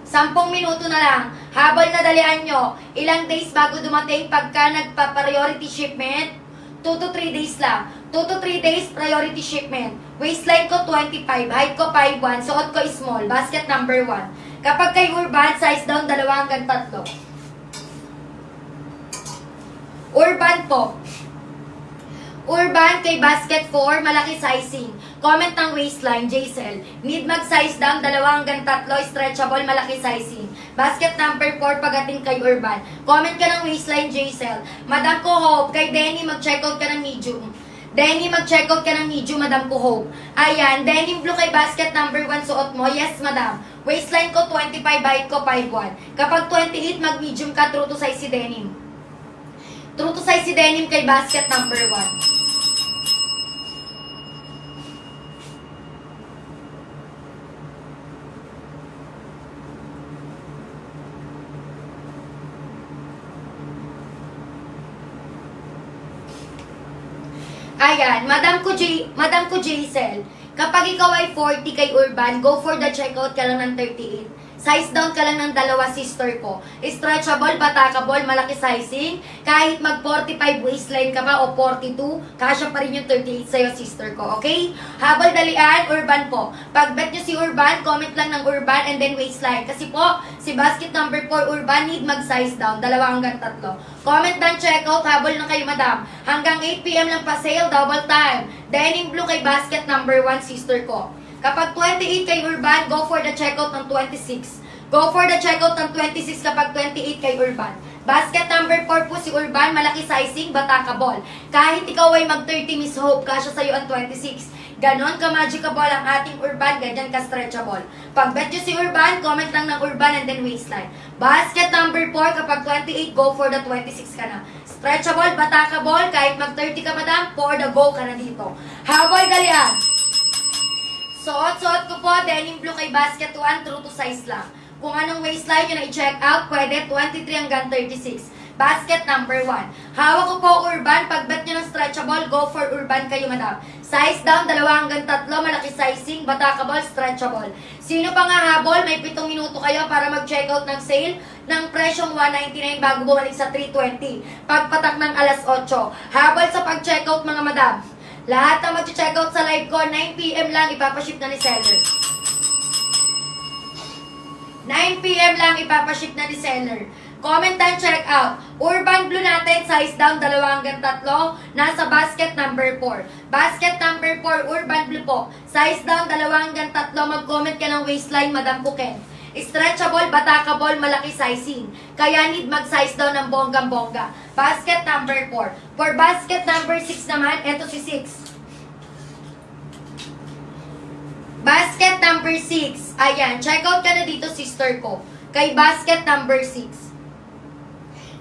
10 minuto na lang. Habol na dalian nyo. Ilang days bago dumating pagka nagpa-priority shipment? 2 to 3 days lang. 2 to 3 days priority shipment. Waistline ko 25, height ko 5'1", suot ko small, basket number 1. Kapag kay urban, size down 2 hanggang 3. Urban po. Urban kay basket 4, malaki sizing. Comment ng waistline, Jaisel. Need mag-size down, 2 hanggang 3, stretchable, malaki sizing. Basket number 4, pagating kay urban. Comment ka ng waistline, Jaisel. Madam ko Hope, kay Denny, mag-check out ka ng medium. Denny, mag-check out ka ng medium, madam ko Hope. Ayan, denim blue kay basket number 1, suot mo. Yes, madam. Waistline ko 25, height ko 5'1". Kapag 28, mag-medium ka, true to size si denim. True to size si denim kay basket number 1. Ayan, Madam ko Jaisel, kapag ikaw ay 40 kay Urban, go for the checkout ka lang ng 38. Size down ka lang ng 2, sister ko. Stretchable, batakable, malaki sizing. Kahit mag 45 waistline ka pa o 42, kasya pa rin yung 38 sa'yo, sister ko. Okay? Habol dalian, Urban po. Pag bet nyo si Urban, comment lang ng Urban and then waistline. Kasi po, si basket number 4 Urban need mag-size down, 2 hanggang 3. Comment ng checkout, habol na kayo, madam. Hanggang 8 PM lang pa sale, double time. Denim blue kay basket number 1, sister ko. Kapag 28 kay Urban, go for the checkout ng 26. Go for the checkout ng 26 kapag 28 kay Urban. Basket number 4 po si Urban, malaki sizing, batakable. Kahit ikaw ay mag-30, Miss Hope, kasya sa'yo ang 26. Ganon ka-magicable ang ating Urban, ganyan ka-stretchable. Pag bet nyo si Urban, comment lang ng Urban and then waistline. Basket number 4, kapag 28, go for the 26 ka na. Stretchable, batakable, kahit mag-30 ka, madam, for the go ka na dito. Habol galian. Suot ko po, denim blue kay basket 1, true to size lang. Kung anong waistline yun na i-check out, pwede 23 hanggang 36. Basket number 1. Hawak ko po Urban, pag bet nyo ng stretchable, go for Urban kayo, madam. Size down, 2 hanggang 3, malaki sizing, batakable, stretchable. Sino pa nga habol, may 7 minuto kayo para mag-check out ng sale ng presyong 199 bago bumalik sa 320. Pagpatak ng alas 8. Habol sa pag-check out, mga madam. Lahat na mag-check out sa live ko, 9 PM lang, ipapaship na ni seller. 9 PM lang, ipapaship na ni seller. Comment and check out. Urban blue natin, size down, 2 hanggang 3, nasa basket number 4. Basket number 4, urban blue po. Size down, 2 hanggang 3, mag-comment ka ng waistline, madam ko Ken. Stretchable, batakable, malaki sizing. Kaya need mag-size down ng bonggang-bongga. Basket number 4. For basket number 6 naman, eto si 6. Basket number 6. Ayan, check out ka na dito, sister ko. Kay basket number 6.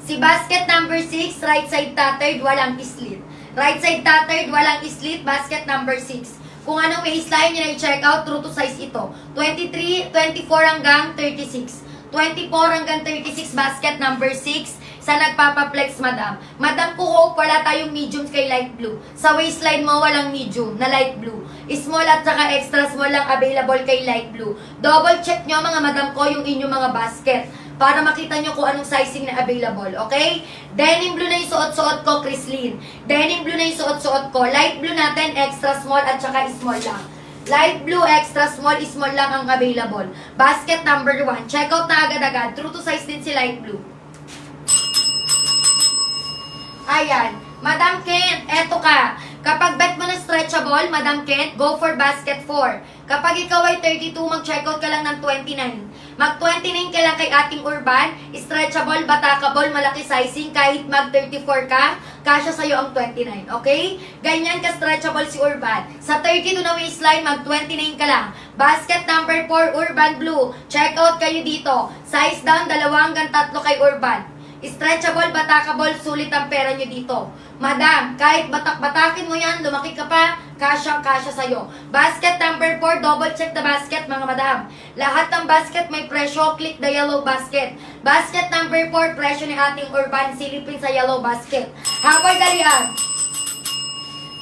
Si basket number 6, right side tattered, walang slit. Right side tattered, walang slit, basket number 6. Kung anong waistline nyo na i-check out, true to size ito. 23, 24 hanggang 36. 24 hanggang 36, basket number 6. Sa nagpapaplex, madam. Madam ko Hope, wala tayong mediums kay light blue. Sa waistline mo, walang medium na light blue. Small at saka extra small lang available kay light blue. Double check nyo, mga madam ko, yung inyong mga basket. Para makita nyo kung anong sizing na available, okay? Denim blue na yung suot-suot ko, Chrislyn. Denim blue na yung suot-suot ko. Light blue natin, extra small at saka small lang. Light blue, extra small, small lang ang available. Basket number 1. Check out na agad-agad. True to size din si light blue. Ayan. Madam Ken, eto ka. Kapag bet mo na stretchable, Madam Kent, go for basket 4. Kapag ikaw ay 32, mag-checkout ka lang ng 29. Mag-29 ka lang kay ating Urban, stretchable, batakable, malaki sizing, kahit mag-34 ka, kasya sa'yo ang 29, okay? Ganyan ka-stretchable si Urban. Sa 32 na waistline, mag-29 ka lang. Basket number 4, Urban Blue. Checkout kayo dito. Size down, 2 hanggang 3 kay Urban. Stretchable, batakable, sulit ang pera nyo dito. Madam, kahit batak-batakin mo yan, lumaki ka pa, kasyang-kasya sa'yo. Basket number 4, double check the basket mga madam. Lahat ng basket may presyo, click the yellow basket. Basket number 4, presyo ni ating Urban, silipin sa yellow basket. Habol dalian.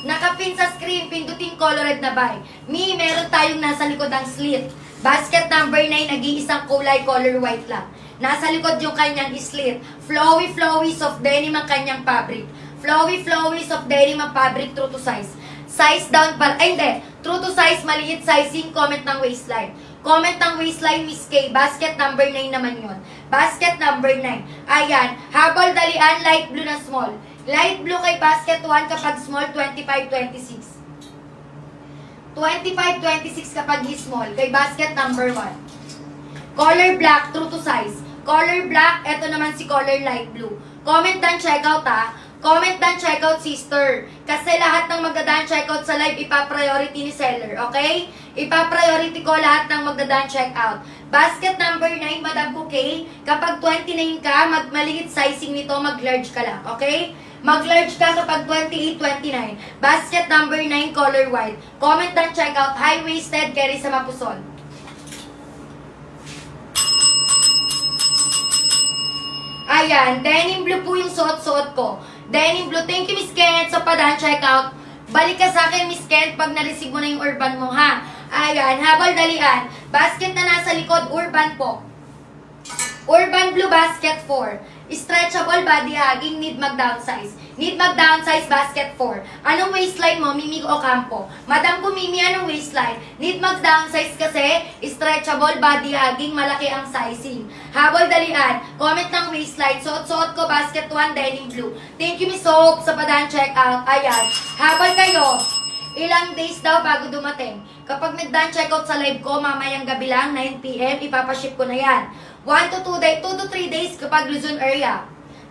Nakapin sa screen, pindutin colored na buy. Meron tayong nasa likod ang slit. Basket number 9, nag-iisang kulay, color white lang. Nasa likod yung kanyang slit. Flowy, soft denim ang kanyang fabric. Flowy, soft denim ang fabric, true to size. Size down pala, ay hindi. True to size, maliit sizing, comment ng waistline. Comment ng waistline, Miss K. Basket number 9 naman yun. Basket number 9. Ayan. Habol dalian, light blue na small. Light blue kay basket 1 kapag small, 25-26. 25-26 kapag small. Kay basket number 1. Color black, true to size. Color black, eto naman si color light blue. Comment down, checkout ha. Comment down, checkout sister. Kasi lahat ng magdadaan checkout sa live, ipa-priority ni seller, okay? Ipa-priority ko lahat ng magdadaan checkout. Basket number 9, Madam Bouquet. Kapag 29 ka, maliit sizing nito, mag-large ka lang, okay? Mag-large ka kapag 28-29. Basket number 9, color white. Comment down, checkout. High-waisted, carry sa mapusol. Ayan, denim blue po yung suot-suot ko. Denim blue. Thank you, Miss Kenneth, sa padaan checkout. Balik ka sa akin, Miss Kenneth, pag na-receive mo na yung Urban mo, ha? Ayan, habol dalian. Basket na nasa likod, Urban po. Urban blue basket 4. Stretchable body hugging, need mag-downsize. Need mag-downsize basket 4. Anong waistline mo, Mimi Ocampo? Madam ko, Mimi, anong waistline? Need mag-downsize kasi stretchable body hugging, malaki ang sizing. Habol dalian. Comment ng waistline. Suot-suot ko basket 1, denim blue. Thank you, Miss Hope, sa padaan checkout. Ayan. Habol kayo. Ilang days daw bago dumating. Kapag nag-done checkout sa live ko, mamayang gabi lang, 9 p.m., ipapaship ko na yan. 1 to 2 days, 2 to 3 days kapag Luzon area.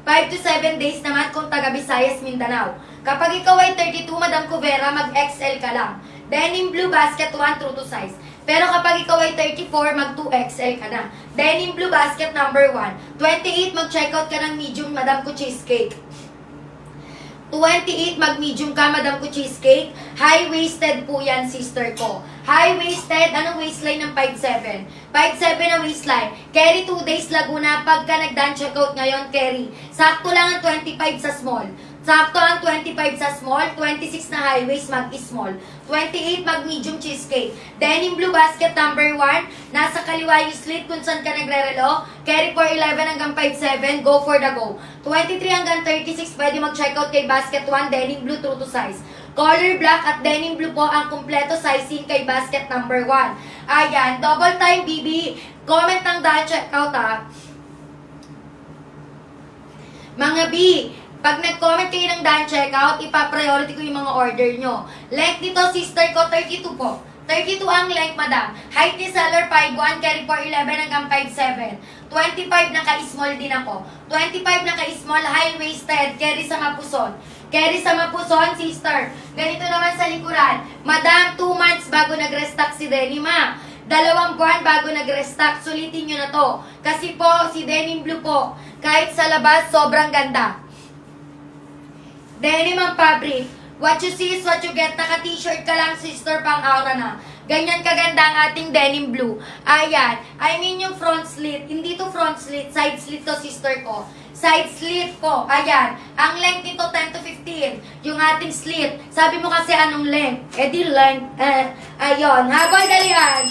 5 to 7 days naman kung taga Visayas, Mindanao. Kapag ikaw ay 32, Madam Cuvera, mag-XL ka lang. Denim blue basket 1, true to size. Pero kapag ikaw ay 34, mag-2XL ka na. Denim blue basket number 1. 28, mag-checkout ka ng medium, Madam ko cheesecake. 28, mag-medium ka, Madam ko cheesecake. High-waisted po yan, sister ko. High-waisted, anong waistline ng 5'7"? 5'7" na waistline. Carry 2 days Laguna. Pagka nag-done checkout ngayon, carry. Sakto lang ang 25 sa small. Sakto ang 25 sa small, 26 na high waist, mag-small. 28, mag-medium cheesecake. Denim blue basket number 1. Nasa kaliwa yung slit kung saan ka nagre-relo. Carry for 11 hanggang 5'7", go for the go. 23 hanggang 36, pwede mag-checkout kay basket 1, denim blue, true to size. Color black at denim blue po ang kumpleto sizing kay basket number 1. Ayan, double time, BB. Comment ng dahil checkout ha. Mga B, pag nag-comment kayo ng dahil checkout, ipa-priority ko yung mga order nyo. Length nito, sister ko, 32 po. 32 ang length, madam. Height ni seller, 5'1", carry for 11 hanggang 5'7". 25 naka-small din ako. 25 naka-small, high-waisted, carry sa mapuson. Carry sa mapuson, sister. Ganito naman sa likuran. Madam, 2 months bago nag-restock si Denim, ha? 2 buwan bago nag-restock. Sulitin nyo na to. Kasi po, si Denim Blue po, kahit sa labas, sobrang ganda. Denim ang fabric. What you see is what you get. Naka-t-shirt ka lang, sister, pang aura na. Ganyan kaganda ang ating denim blue. Ayan. I mean yung front slit. Hindi to front slit. Side slit to, sister ko. Side slit po. Ayan. Ang length nito, 10 to 15. Yung ating slit. Sabi mo kasi anong length? Eh di length. Ayun. Habol dalian.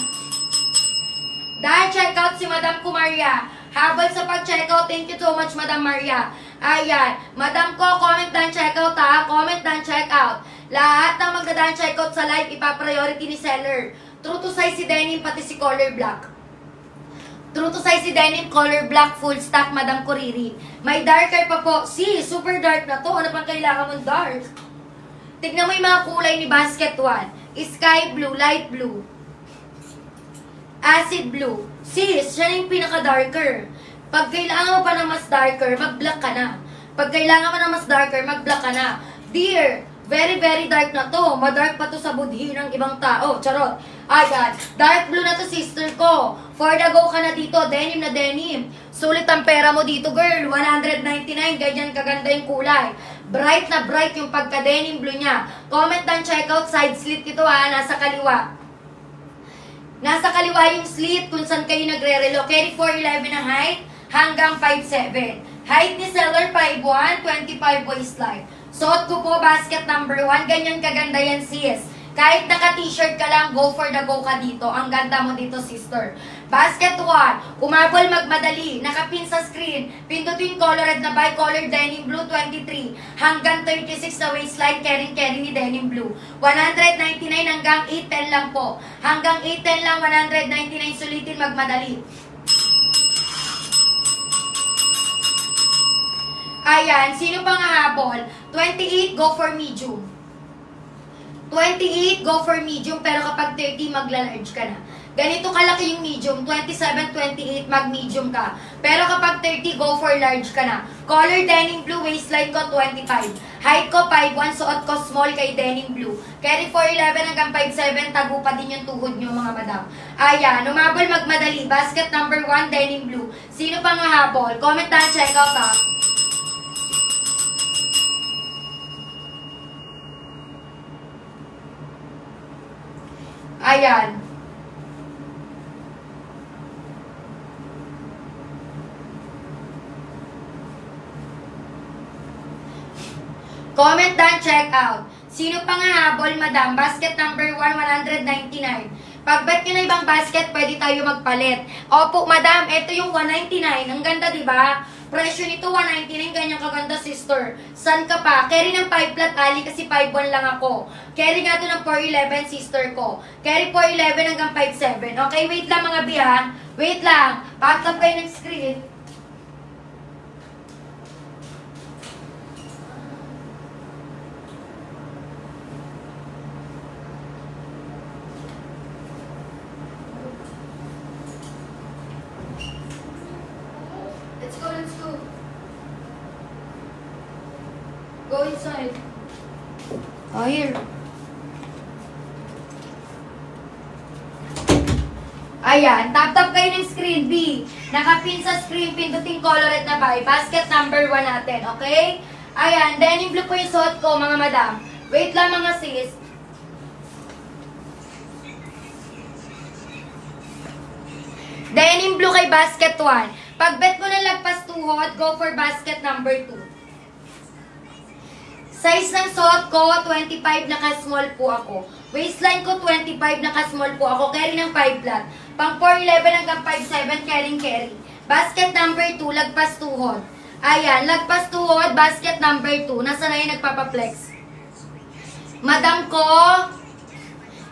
Dahil checkout si Madam Kumaria. Habol sa pag-checkout. Thank you so much, Madam Maria. Ayan. Madam ko, comment down checkout ha. Comment down checkout. Lahat ng magdadaan checkout sa live, ipa-priority ni seller. True to size si denim, pati si color black. True to size si denim, color black, full stock, Madam Kuriri. May darker pa po. See, super dark na to. Ano pang kailangan mong dark? Tignan mo yung mga kulay ni basket 1. Sky blue, light blue, acid blue. Sis, siya na yung pinaka-darker. Pag kailangan mo pa ng mas darker, mag-black ka na. Pag kailangan mo ng mas darker, mag-black ka na. Dear, very, very dark na to. Madark pa to sa budhi ng ibang tao. Charot. Ayan. Dark blue na to, sister ko. For the go ka na dito. Denim na denim. Sulit ang pera mo dito, girl. 199. Ganyan kaganda yung kulay. Bright na bright yung pagka-denim blue niya. Comment and check out. Side slit ito ha. Nasa kaliwa. Nasa kaliwa yung slit kung saan kayo nagre-relo. Carry 4'11 na height hanggang 5'7. Height ni seller 5'1", 25 waistline. Suot ko po basket number 1. Ganyan kaganda yan, sis. Kahit naka-t-shirt ka lang, go for the go ka dito. Ang ganda mo dito, sister. Basket 1. Umabol magmadali. Nakapin sa screen. Pindutin colored na bi-color denim blue 23. Hanggang 36 na waistline. Carry ni denim blue. 199 hanggang 810 lang po. Hanggang 810 lang, 199. Sulitin magmadali. Ayan, sino pang hahabol? 28, go for medium. 28, go for medium, pero kapag 30, magla-large ka na. Ganito kalaki yung medium, 27, 28, mag-medium ka. Pero kapag 30, go for large ka na. Color denim blue, waistline ko 25. Height ko 5'1", suot ko small kay denim blue. Carry 4'11 hanggang 5'7", tago pa din yung tuhod nyo mga madam. Ayan, umabol magmadali. Basket number 1, denim blue. Sino pang hahabol? Comment down, check out ha. Ayan. Comment down, check out. Sino pang hahabol, madam? Basket number 1, 199. Pag-bet nyo na ibang basket, pwede tayo magpalit. Opo, madam, ito yung 199. Ang ganda, di ba? Presyo nito 199, ganyan kaganda, sister. San ka pa? Carry ng 5 flat ali kasi 5'1 lang ako. Carry nga to ng 4'11, sister ko. Carry 4'11 hanggang 5'7. Okay, wait lang mga biha. Wait lang. Pack up kayo ng screen. Let's go, let's go. Go inside. Oh, here. Ayan, tap-tap kayo ng screen B. Nakapin sa screen, pindutin colored na by. Basket number 1 natin, okay? Ayan, denim blue po yung suot ko, mga madam. Wait lang mga sis. Denim blue kay basket 1. Pag bet mo na lagpas tuhod, go for basket number 2. Size ng suot ko, 25, naka-small po ako. Waistline ko, 25, naka-small po ako. Carry ng 5 flat. Pang 4'11 hanggang 5'7, carry. Basket number 2, lagpas tuhod. Ayan, lagpas tuhod, basket number 2. Nasa na yung nagpapaplex? Madam ko,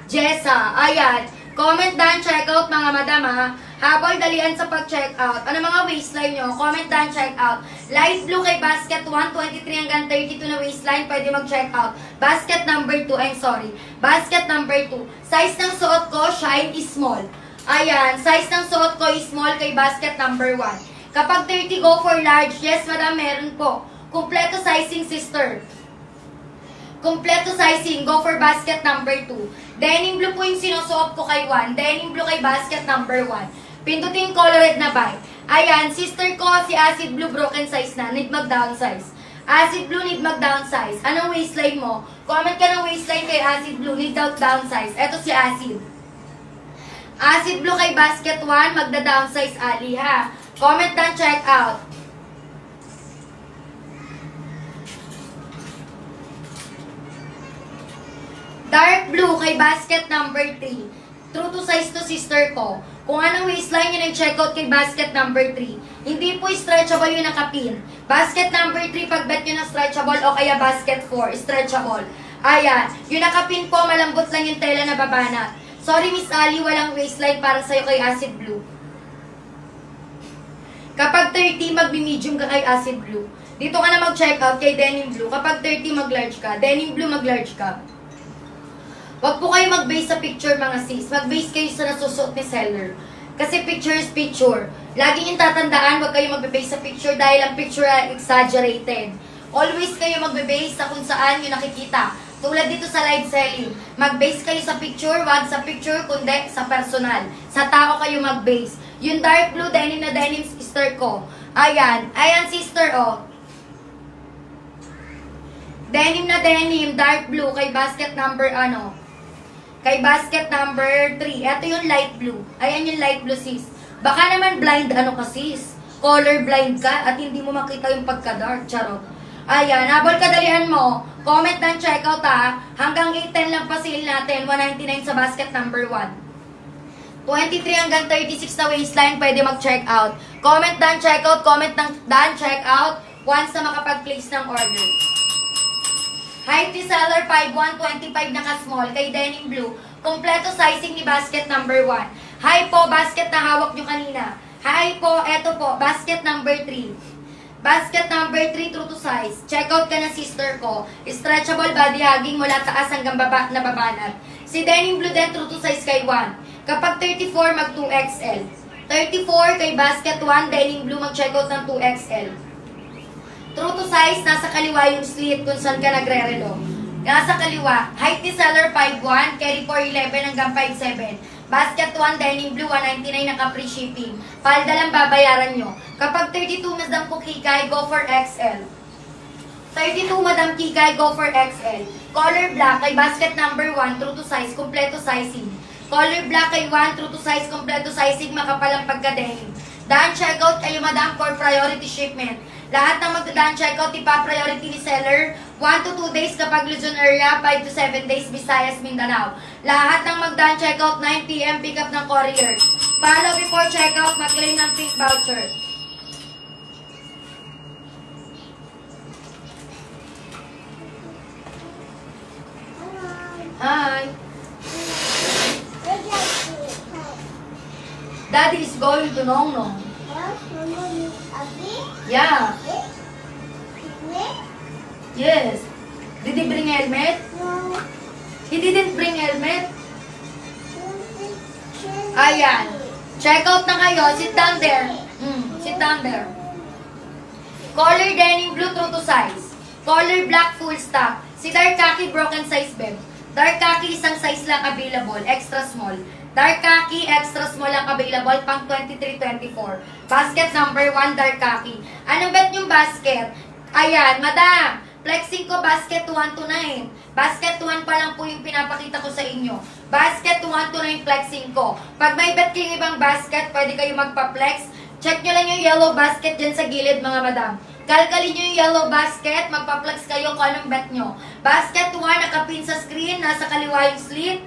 Jessa. Ayan, comment down, check out mga madam ha. Habol, dalian sa pag-check out. Ano mga waistline nyo? Comment down, check out. Light blue kay basket 1, 23 hanggang 32 na waistline, pwede mag-check out. Basket number 2, I'm sorry. Basket number 2. Size ng suot ko, shine is small. Ayan, size ng suot ko is small kay basket number 1. Kapag 30, go for large. Yes, madam, meron po. Kumpleto sizing, sister. Kumpleto sizing, go for basket number 2. Denim blue po yung sinusuot ko kay 1. Denim blue kay basket number 1. Pindutin colored na by. Ayan, sister ko, si acid blue, broken size na. Need mag-downsize. Acid blue, need mag-downsize. Anong waistline mo? Comment ka ng waistline kay acid blue, need downsize. Eto si acid. Acid blue kay basket 1, magda-downsize ali ha. Comment down, check out. Dark blue kay basket number 3. True to size to, sister ko. Kung anong waistline yun ang checkout kay basket number 3. Hindi po stretchable yung nakapin. Basket number 3, pag bet nyo na stretchable o kaya basket 4, stretchable. Ayan. Yung nakapin po, malambot lang yung tela na babanat. Sorry, Miss Ali, walang waistline para sa'yo kay acid blue. Kapag 30, magbi-medium ka kay acid blue. Dito ka na mag-check out kay Denim Blue. Kapag 30 mag-large ka, Denim Blue mag-large ka. Huwag po kayo mag-base sa picture mga sis. Mag-base kayo sa nasusuot ni seller. Kasi picture is picture. Lagi niyong tatandaan, huwag kayo mag-base sa picture dahil ang picture ay exaggerated. Always kayo mag-base sa kung saan nyo nakikita. Tulad dito sa live selling. Mag-base kayo sa picture, wag sa picture, kundi sa personal. Sa tao kayo mag-base. Yung dark blue denim na denim sister ko. Ayan. Ayan sister, oh. Denim na denim, dark blue, kay basket number, kay basket number 3. Ito yung light blue. Ayan yung light blue, sis. Baka naman blind, ka, sis. Color blind ka at hindi mo makita yung pagka-dark. Charot. Ayan, habol kadalian mo. Comment ng checkout, ha. Hanggang 8:10 lang pa sale natin. 199 sa basket number 1. 23 hanggang 36 na waistline, pwede mag-check out. Comment ng checkout, comment ng dan checkout once na makapag-place ng order. Height ni seller 5'1", 25 naka-small kay Denim Blue. Kompleto sizing ni basket number 1. Hi po, basket na hawak nyo kanina. Hi po, eto po, basket number 3. Basket number 3, true to size. Check out ka na sister ko. Stretchable body hugging mula taas hanggang baba na babanat. Si Denim Blue din, true to size kay 1. Kapag 34, mag 2XL. 34 kay basket 1, Denim Blue, mag-check out ng 2XL. True to size, nasa kaliwa yung slit kung saan ka nagre-relo. Nasa kaliwa. Height ni seller 5'1", carry 4'11 hanggang 5'7". Basket 1, Denim Blue, 199 naka-free shipping. Palda lang babayaran nyo. Kapag 32, Madam Kikay, go for XL. 32, Madam Kikay, go for XL. Color black, kay basket number 1, true to size, kompleto sizing. Color black kay 1, true to size, kompleto sizing, makapal ang pagka-denim. Daan checkout kayo, Madam, for priority shipment. Lahat ng magdadaan checkout, ipa-priority ni seller, 1 to 2 days kapag Luzon area, 5 to 7 days Visayas, Mindanao. Lahat ng magdaan checkout, 9 PM pick up ng courier. Follow before checkout, mag-claim ng pink voucher. Hi. Daddy is going to Nong. Yeah. Yes. Did he bring helmet? No. He didn't bring helmet. Ayan. Check out na kayo. Sit down there. Sit down there. Color denim blue, true to size. Color black, full stock. Si dark khaki, broken size beb. Dark khaki, isang size lang available. Extra small. Dark khaki, extra small lang available, pang 23-24. Basket number 1, dark khaki. Anong bet yung basket? Ayan, madam. Flexing ko, basket 1 to 9. Basket 1 pa lang po yung pinapakita ko sa inyo. Basket 1 to 9 flexing ko. Pag may bet kayong ibang basket, pwede kayo magpa-flex. Check nyo lang yung yellow basket dyan sa gilid, mga madam. Kalkalin nyo yung yellow basket, magpa-flex kayo kung anong bet nyo. Basket 1, nakapin sa screen, nasa kaliwa yung slit.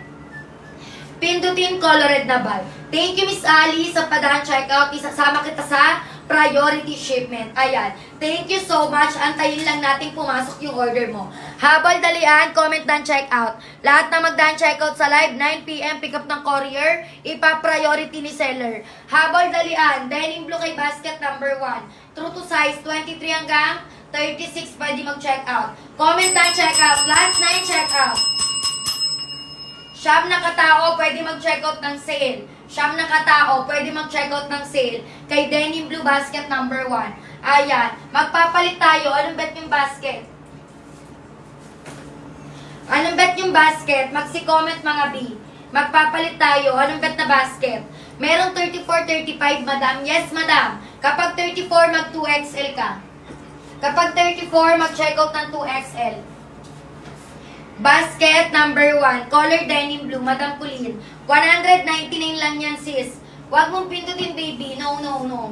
Pindutin colored na ball. Thank you, Miss Ali, sa padaan checkout. Isasama kita sa priority shipment. Ayan. Thank you so much. Antayin lang natin pumasok yung order mo. Habol dalian, comment dan checkout. Lahat na magdaan checkout sa live, 9 PM, pick up ng courier, ipa-priority ni seller. Habol dalian, denim blue kay basket number 1. True to size, 23 hanggang 36, pwede mag-checkout. Comment dan checkout. Last 9 checkout. Siyam na katao, pwede mag-checkout ng sale. Siyam na katao, pwede mag-checkout ng sale. Kay Denim Blue basket number 1. Ayan. Magpapalit tayo. Anong bet yung basket? Anong bet yung basket? Magsi-comment mga B. Magpapalit tayo. Anong bet na basket? Merong 34-35, madam. Yes, madam. Kapag 34, mag 2XL ka. Kapag 34, mag-checkout ng 2XL. Basket number 1, color denim blue, Madam Kulin. 199 lang yan, sis. Huwag mong pindutin, baby. No, no, no.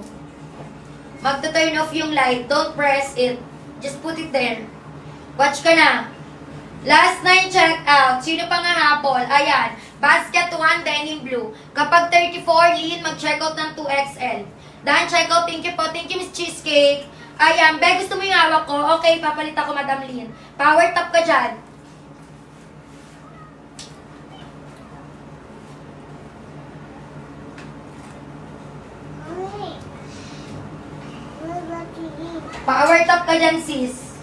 Magta-turn off yung light. Don't press it. Just put it there. Watch ka na. Last 9 check out. Sino pa nga hapol? Ayan. Basket 1, denim blue. Kapag 34, Lin, mag-check out ng 2XL. Dahan check out. Thank you po. Thank you, Miss Cheesecake. Ayan. Be, gusto mo yung hawak ko? Okay, papalit ako, Madam Lin. Power top ka dyan. Power top ka dyan, sis.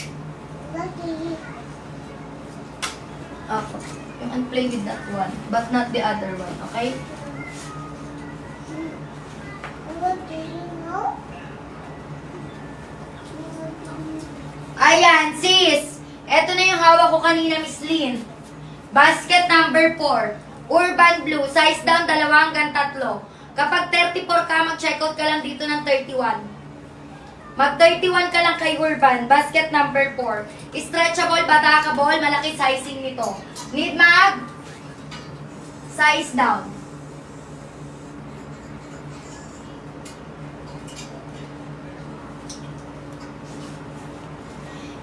Ako. You can play with that one, but not the other one, okay? Ayan, sis. Ito na yung hawak ko kanina, Miss Lynn. Basket number 4. Urban Blue. Size down, 2 hanggang 3. Kapag 34 ka, mag-checkout ka lang dito ng 31. Mag-31 ka lang kay Urban. Basket number 4. Stretchable, batakable, malaki sizing nito. Need mag? Size down.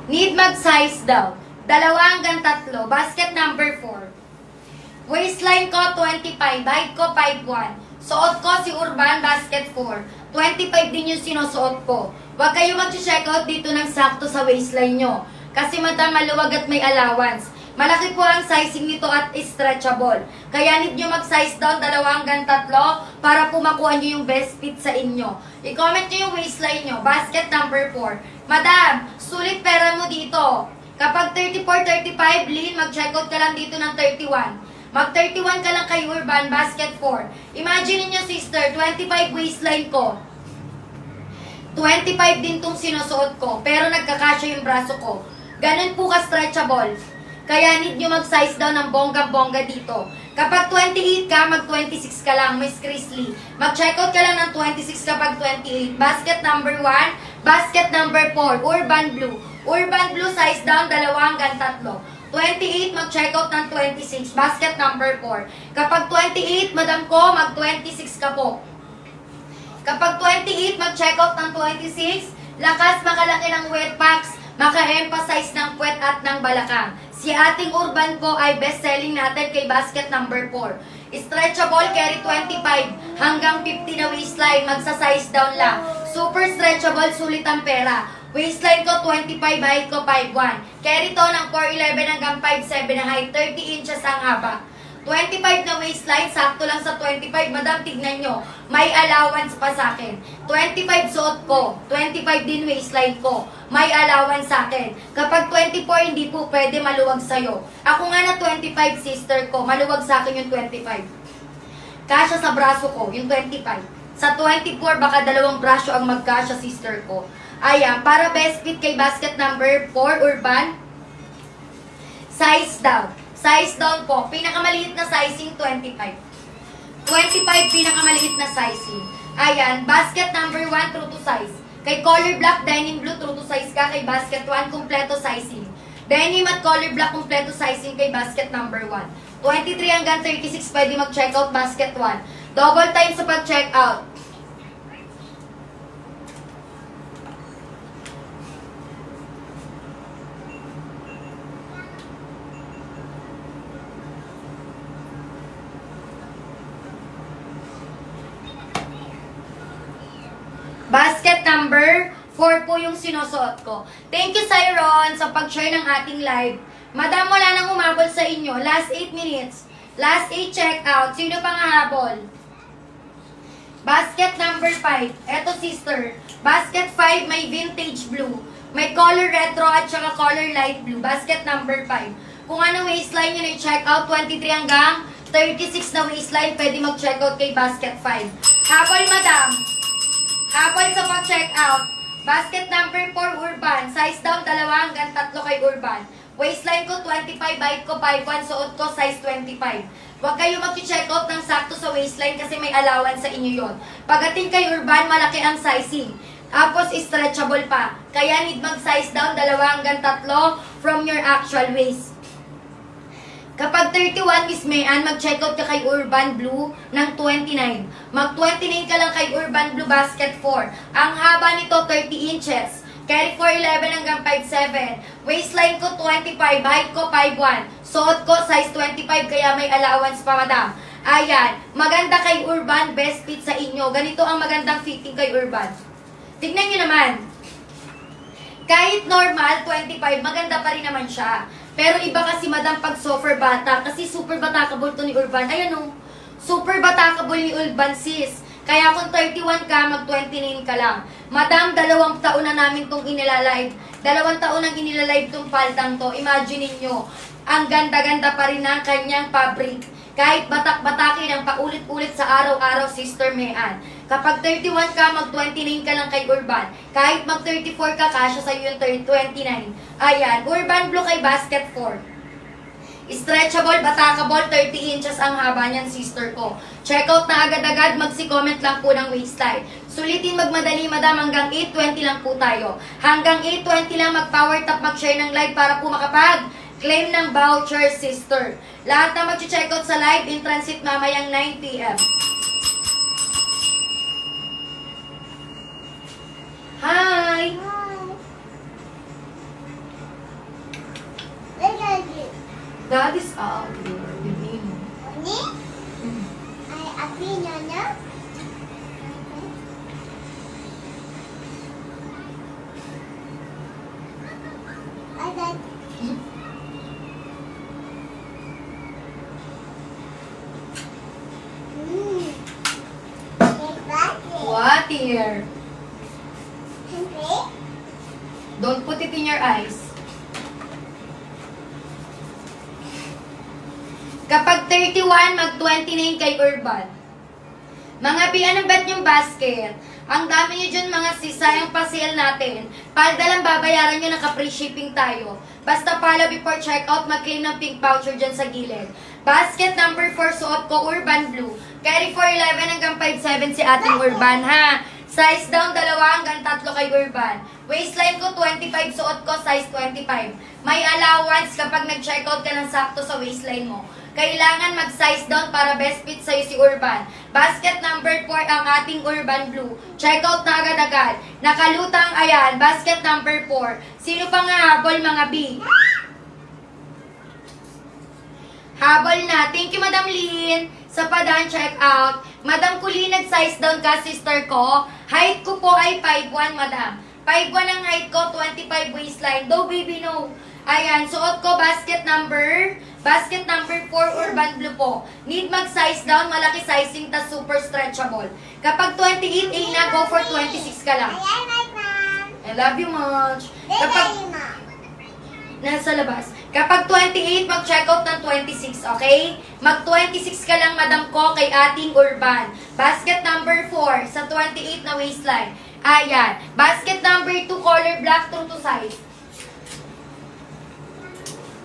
Need mag-size daw. 2 hanggang 3. Basket number 4. Waistline ko 25. Height ko 5'1". Suot ko si Urban Basket 4. 25 din yung sinusuot ko. Huwag kayo mag-check out dito ng sakto sa waistline nyo. Kasi madam maluwag at may allowance. Malaki po ang sizing nito at stretchable. Kaya need nyo mag-size down 2 hanggang 3 para po makuha nyo yung best fit sa inyo. I-comment nyo yung waistline nyo. Basket number 4. Madam, sulit pera mo dito. Kapag 34-35, Lynn, mag-checkout ka lang dito ng 31. Mag-31 ka lang kay Urban Basket 4. Imagine niyo sister, 25 waistline ko. 25 din tong sinusuot ko, pero nagkakasya yung braso ko. Ganun po ka-stretchable. Kaya need nyo mag-size down ng bongga-bongga dito. Kapag 28 ka, mag-26 ka lang, Miss Chrisley. Mag-checkout ka lang ng 26 kapag 28. Basket number 1, basket number 4, Urban Blue. Urban Blue size down, 2 hanggang 3. 28, mag-checkout ng 26. Basket number 4. Kapag 28, madam ko, mag-26 ka po. Kapag 28, mag-checkout ng 26. Lakas, makalaki ng wet packs. Maka-emphasize ng puwet at ng balakang. Si ating Urban po ay best-selling natin kay basket number 4. Stretchable, carry 25 hanggang 50 na waistline. Magsa-size down lang. Super stretchable, sulit ang pera. Waistline ko 25, height ko 5'1". Carry to ng 4'11 hanggang 5'7 na height, 30 inches ang haba. 25 na waistline, sakto lang sa 25. Madam, tignan nyo, may allowance pa sa akin. 25 suot ko, 25 din waistline ko, may allowance sa akin. Kapag 24, hindi po pwede, maluwag sa'yo. Ako nga na 25, sister ko, maluwag sa akin yung 25. Kasya sa braso ko, yung 25. Sa 24, baka 2 braso ang magkasya, sister ko. Ayan, para best fit kay basket number 4, Urban. Size down. Size down po. Pinakamaliit na sizing, 25. 25, pinakamaliit na sizing. Ayan, basket number 1, true to size. Kay color black, denim blue, true to size ka. Kay basket 1, kompleto sizing. Denim at color black, kompleto sizing kay basket number 1. 23 hanggang 36, pwede mag-checkout basket 1. Double time sa pag-checkout. Basket number 4 po yung sinusuot ko. Thank you, Cyron, sa pag-share ng ating live. Madam, wala nang umabol sa inyo. Last 8 minutes. Last 8 check-out. Sino pang hahabol? Basket number 5. Eto, sister. Basket 5, may vintage blue. May color retro at saka color light blue. Basket number 5. Kung ano waistline nyo na i-checkout, 23 hanggang 36 na waistline, pwede mag-checkout kay basket 5. Habol, madam. Habol sa pag-checkout. Basket number 4, Urban. Size down, 2 hanggang 3 kay Urban. Waistline ko 25, height ko 5'1", suot ko size 25. Huwag kayo mag-checkout ng sakto sa waistline kasi may allowance sa inyo yon. Pagdating kay Urban, malaki ang sizing. Tapos stretchable pa. Kaya need mag-size down, 2 hanggang 3 from your actual waist. Kapag 31, Miss Mayan, mag-checkout ka kay Urban Blue ng 29. Mag-29 ka lang kay Urban Blue Basket 4. Ang haba nito, 30 inches. Carry 4'11 hanggang 5'7. Waistline ko, 25. Height ko, 5'1". Suot ko, size 25, kaya may allowance pa, madam. Ayan. Maganda kay Urban, best fit sa inyo. Ganito ang magandang fitting kay Urban. Tignan nyo naman. Kahit normal, 25, maganda pa rin naman siya. Pero iba kasi, madam, pag super bata. Kasi super batakable to ni Urban. Ayan o. Super batakable ni Urban, sis. Kaya kung 31 ka, mag-29 ka lang. Madam, 2 taon na namin itong inilalive. 2 taon nang inilalive itong paltang to. Imagine niyo, ang ganda-ganda pa rin ng kanyang fabric. Kahit batak-batakin ang paulit-ulit sa araw-araw, Sister Mayan. Kapag 31 ka, mag-29 ka lang kay Urban. Kahit mag-34 ka, kasya sa'yo yung 29. Ayan, Urban Blue kay Basket 4. Stretchable, batakable, 30 inches ang haba niyan, sister ko. Check out na agad-agad, magsi-comment lang po ng waistline. Sulitin magmadali, madam, hanggang 8:20 lang po tayo. Hanggang 8:20 lang mag-power tap, mag-share ng live para po makapag-claim ng voucher, sister. Lahat na mag-check out sa live, in transit mamayang 9 p.m. Hi! That is out. Bibili mo. Ini? Ay, api nyonya? Ada. What here? Siyempre? Don't put it in your eyes. Kapag 31, mag-29 kay Urban. Mga ano bet yung basket? Ang dami nyo dyan mga sisayang pa-sale natin. Palda lang babayaran nyo, naka-free shipping tayo. Basta follow before checkout, mag-claim ng pink voucher dyan sa gilid. Basket number 4, suot ko, Urban Blue. Carry 411 hanggang 57 si ating Urban, ha? Size down, 2 hanggang 3 kay Urban. Waistline ko, 25, suot ko, size 25. May allowance kapag nag-checkout ka ng sakto sa waistline mo. Kailangan mag-size down para best fit sa'yo si Urban. Basket number 4 ang ating Urban Blue. Check out na agad-agad. Nakalutang, ayan, basket number 4. Sino pa nga habol, mga B? Habol na. Thank you, Madam Lynn. Sa Padan, check out. Madam Kulin, nag-size down ka, sister ko. Height ko po ay 5'1", Madam. 5'1 ang height ko, 25 waistline. Do, baby, no. Ayan, suot ko basket number 4 Urban Blue po. Need mag-size down, malaki sizing, tas super stretchable. Kapag 28 na, go for 26 ka lang. Ayan, ma'am. I love you much. Kapag... Nasa labas. Kapag 28, mag-check out ng 26, okay? Mag-26 ka lang, madam ko, kay ating Urban. Basket number 4 sa 28 na waistline. Ayan. Basket number 2, color black, true to size.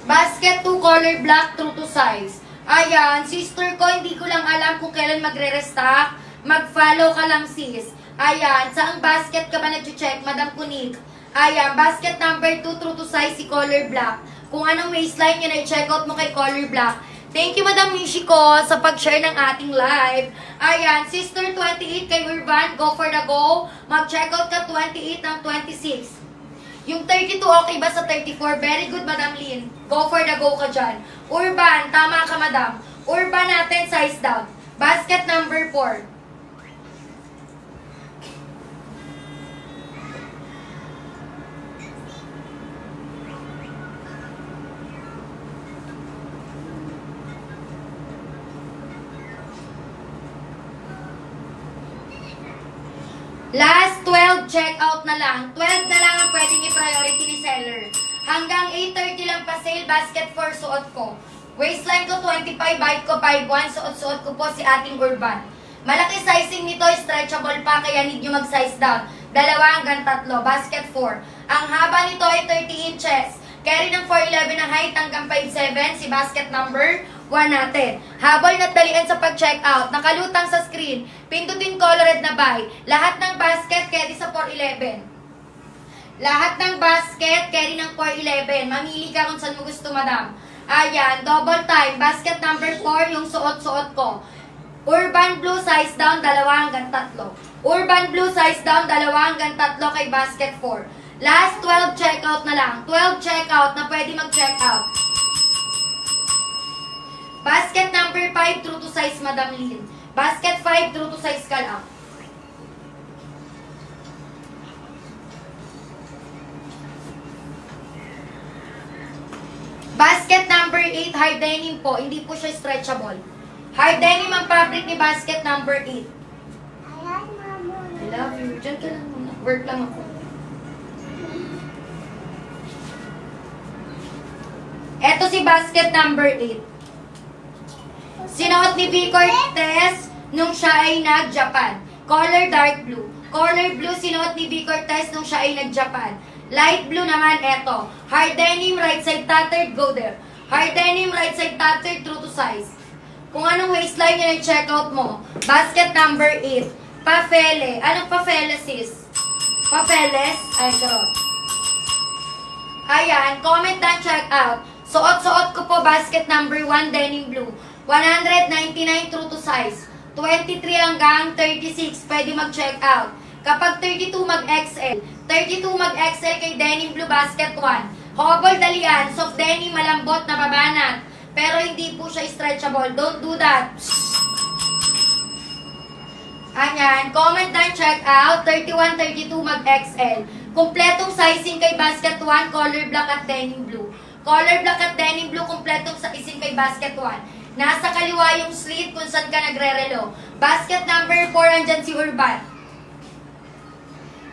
Basket 2, color black, true to size. Ayan, sister ko, hindi ko lang alam kung kailan magre-restock. Mag-follow ka lang, sis. Ayan, saang basket ka ba nag-check, Madam Kunik? Ayan, basket number 2, true to size, si color black. Kung anong waistline yun, ay-check out mo kay color black. Thank you, Madam Mishiko, sa pag-share ng ating live. Ayan, sister 28 kay Urban, go for the go. Mag-check out ka 28 ng 26. Yung 32, okay ba sa 34? Very good, Madam Lynn. Go for the go ka dyan. Urban, tama ka, Madam. Urban natin, size down. Basket number 4. Last 12, check out na lang. 12 na lang ang pwedeng i-priority ni seller. Hanggang 8:30 lang pa sale, basket 4 suot ko. Waistline ko 25, height ko 5'1", suot-suot ko po si ating Urban. Malaki sizing nito, stretchable pa, kaya need nyo mag-size down. 2 hanggang 3, basket 4. Ang haba nito ay 30 inches. Carry ng 4'11 ang height hanggang 5'7", si basket number 1 natin. Habol na dalian sa pag-check out. Nakalutang sa screen. Pindutin colored na buy. Lahat ng basket carry sa 4'11. Lahat ng basket carry ng 4'11. Mamili ka kung saan mo gusto, madam. Ayan, double time. Basket number 4 yung suot-suot ko. Urban Blue size down 2 hanggang 3. Urban Blue size down 2 hanggang 3 kay basket 4. Last 12 checkout na lang. 12 checkout na pwede mag-checkout. Basket number 5, true to size, Madam Lynn. Basket 5, true to size ka lang. Basket number 8, hard denim po. Hindi po siya stretchable. Hard denim ang fabric ni basket number 8. love you. Diyan ka lang muna. Work lang ako. Eto si basket number 8. Sinuot ni V. Cortez nung siya ay nag-Japan. Color dark blue. Color blue sinuot ni V. Cortez nung siya ay nag-Japan. Light blue naman eto. Hard denim, right side tattered, go there. Hard denim, right side tattered, true to size. Kung anong waistline yun ang check out mo. Basket number 8. Pafele. Anong pafele, sis? Pafeles? Ay, charot. Ayan, comment and check out. Suot-suot ko po basket number 1, denim blue. 199 true to size. 23 hanggang 36, pwede mag-check out. Kapag 32 mag-XL. 32 mag-XL kay denim blue basket 1. Hobble dalian, soft denim, malambot na babanat. Pero hindi po siya stretchable. Don't do that. Ayan, comment and check out. 31, 32 mag-XL. Kumpletong sizing kay basket 1, color black at denim blue. Color black at denim blue, kumpletong sizing kay basket 1. Nasa kaliwa yung slit kung saan ka nagre-relo. Basket number 4, andyan si Urban.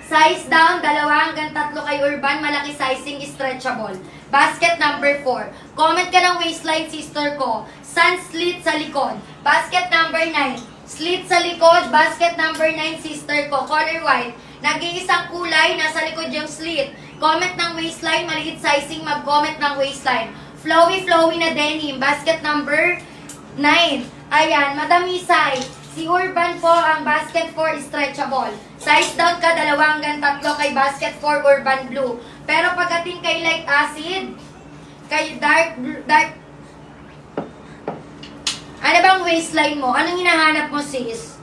Size down, 2 hanggang 3 kay Urban, malaki sizing, stretchable. Basket number 4. Comment ka ng waistline, sister ko. Sun slit sa likod. Basket number 9. Slit sa likod, basket number 9, sister ko. Color white. Nag-iisang kulay, nasa likod yung slit. Comment ng waistline, maliit sizing, mag-comment ng waistline. Flowy na denim, basket number 9. Ayan, Madam Isay. Si Urban po ang basket 4 stretchable. Size down ka, 2 hanggang 3 kay basket 4 Urban Blue. Pero pagdating kay light acid, kay dark, ano bang waistline mo? Anong hinahanap mo, sis?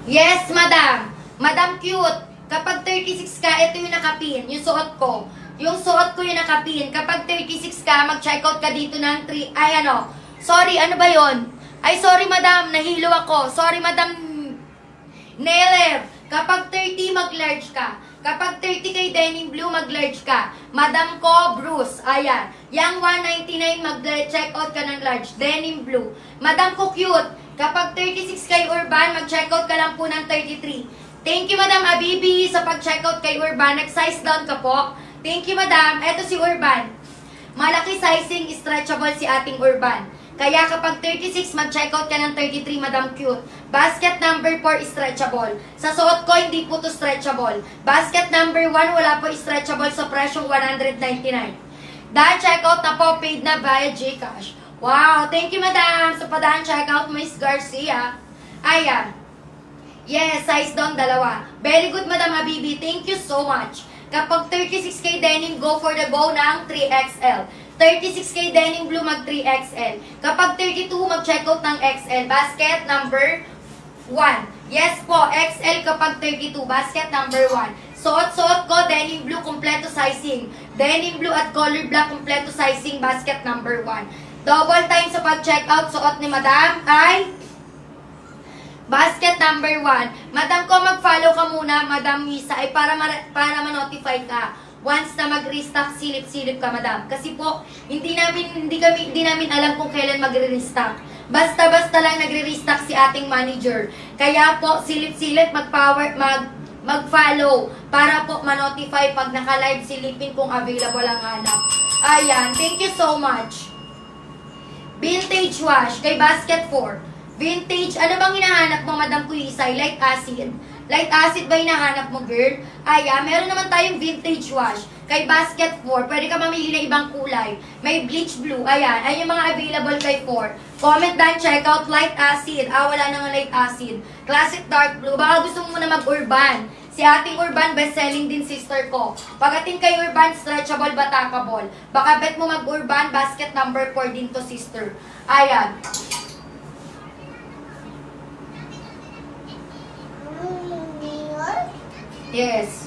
Yes, madam. Madam cute. Kapag 36 ka, ito yung nakapin. Yung suot ko. Yung suot ko yung nakapin. Kapag 36 ka, mag-checkout ka dito ng 3. Ay, ano? Sorry, ano ba yon? Ay, sorry, madam. Nahilo ako. Sorry, madam. Nailer. Kapag 30, mag-large ka. Kapag 30 kay denim blue, mag-large ka. Madam ko, Bruce. Ayan. Yang 199, mag-checkout ka ng large. Denim blue. Madam ko, cute. Kapag 36 kay Urban, mag-checkout ka lang po ng 33. Thank you, Madam Abibi, sa pag-checkout kay Urban. Nag-size down ka po. Thank you, Madam. Eto si Urban. Malaki sizing, stretchable si ating Urban. Kaya kapag 36, mag-checkout ka ng 33, Madam Cute. Basket number 4, stretchable. Sa suot ko, hindi po to stretchable. Basket number 1, wala po stretchable sa presyong 199. Dahil checkout na po, paid na via GCash. Wow, thank you, Madam, sa padaan checkout, Miss Garcia. Ayan. Yes, size down, 2. Very good, Madam Habibi. Thank you so much. Kapag 36K denim, go for the bow ng 3XL. 36K denim blue, mag 3XL. Kapag 32, mag-checkout ng XL. Basket number 1. Yes po, XL kapag 32. Basket number 1. Suot-suot ko, denim blue, kompleto sizing. Denim blue at color black, kompleto sizing. Basket number 1. Double time sa pag-checkout, suot ni Madam ay basket number 1. Madam ko, mag-follow ka muna, Madam Misa, ay para ma-notify ka. Once na mag-restock, silip-silip ka, Madam. Kasi po, hindi namin alam kung kailan magre-restock. Basta-basta lang nagre-restock si ating manager. Kaya po, silip-silip, mag-follow para po ma-notify pag naka-live silipin kung available ang hanap. Ayan, thank you so much. Vintage wash kay basket 4. Vintage, ano bang hinahanap mo, Madam Kuisay? Light acid. Light acid ba hinahanap mo, girl? Ayan, meron naman tayong vintage wash. Kay basket 4, pwede ka mamili ng ibang kulay. May bleach blue. Ayan, ay yung mga available kay 4. Comment down, check out light acid. Wala nang light acid. Classic dark blue. Baka gusto mo na mag-urban. Si ating Urban, best-selling din sister ko. Pagdating kay Urban, stretchable, batakable. Baka bet mo mag-Urban, basket number 4 din to, sister. Ayan. Yes.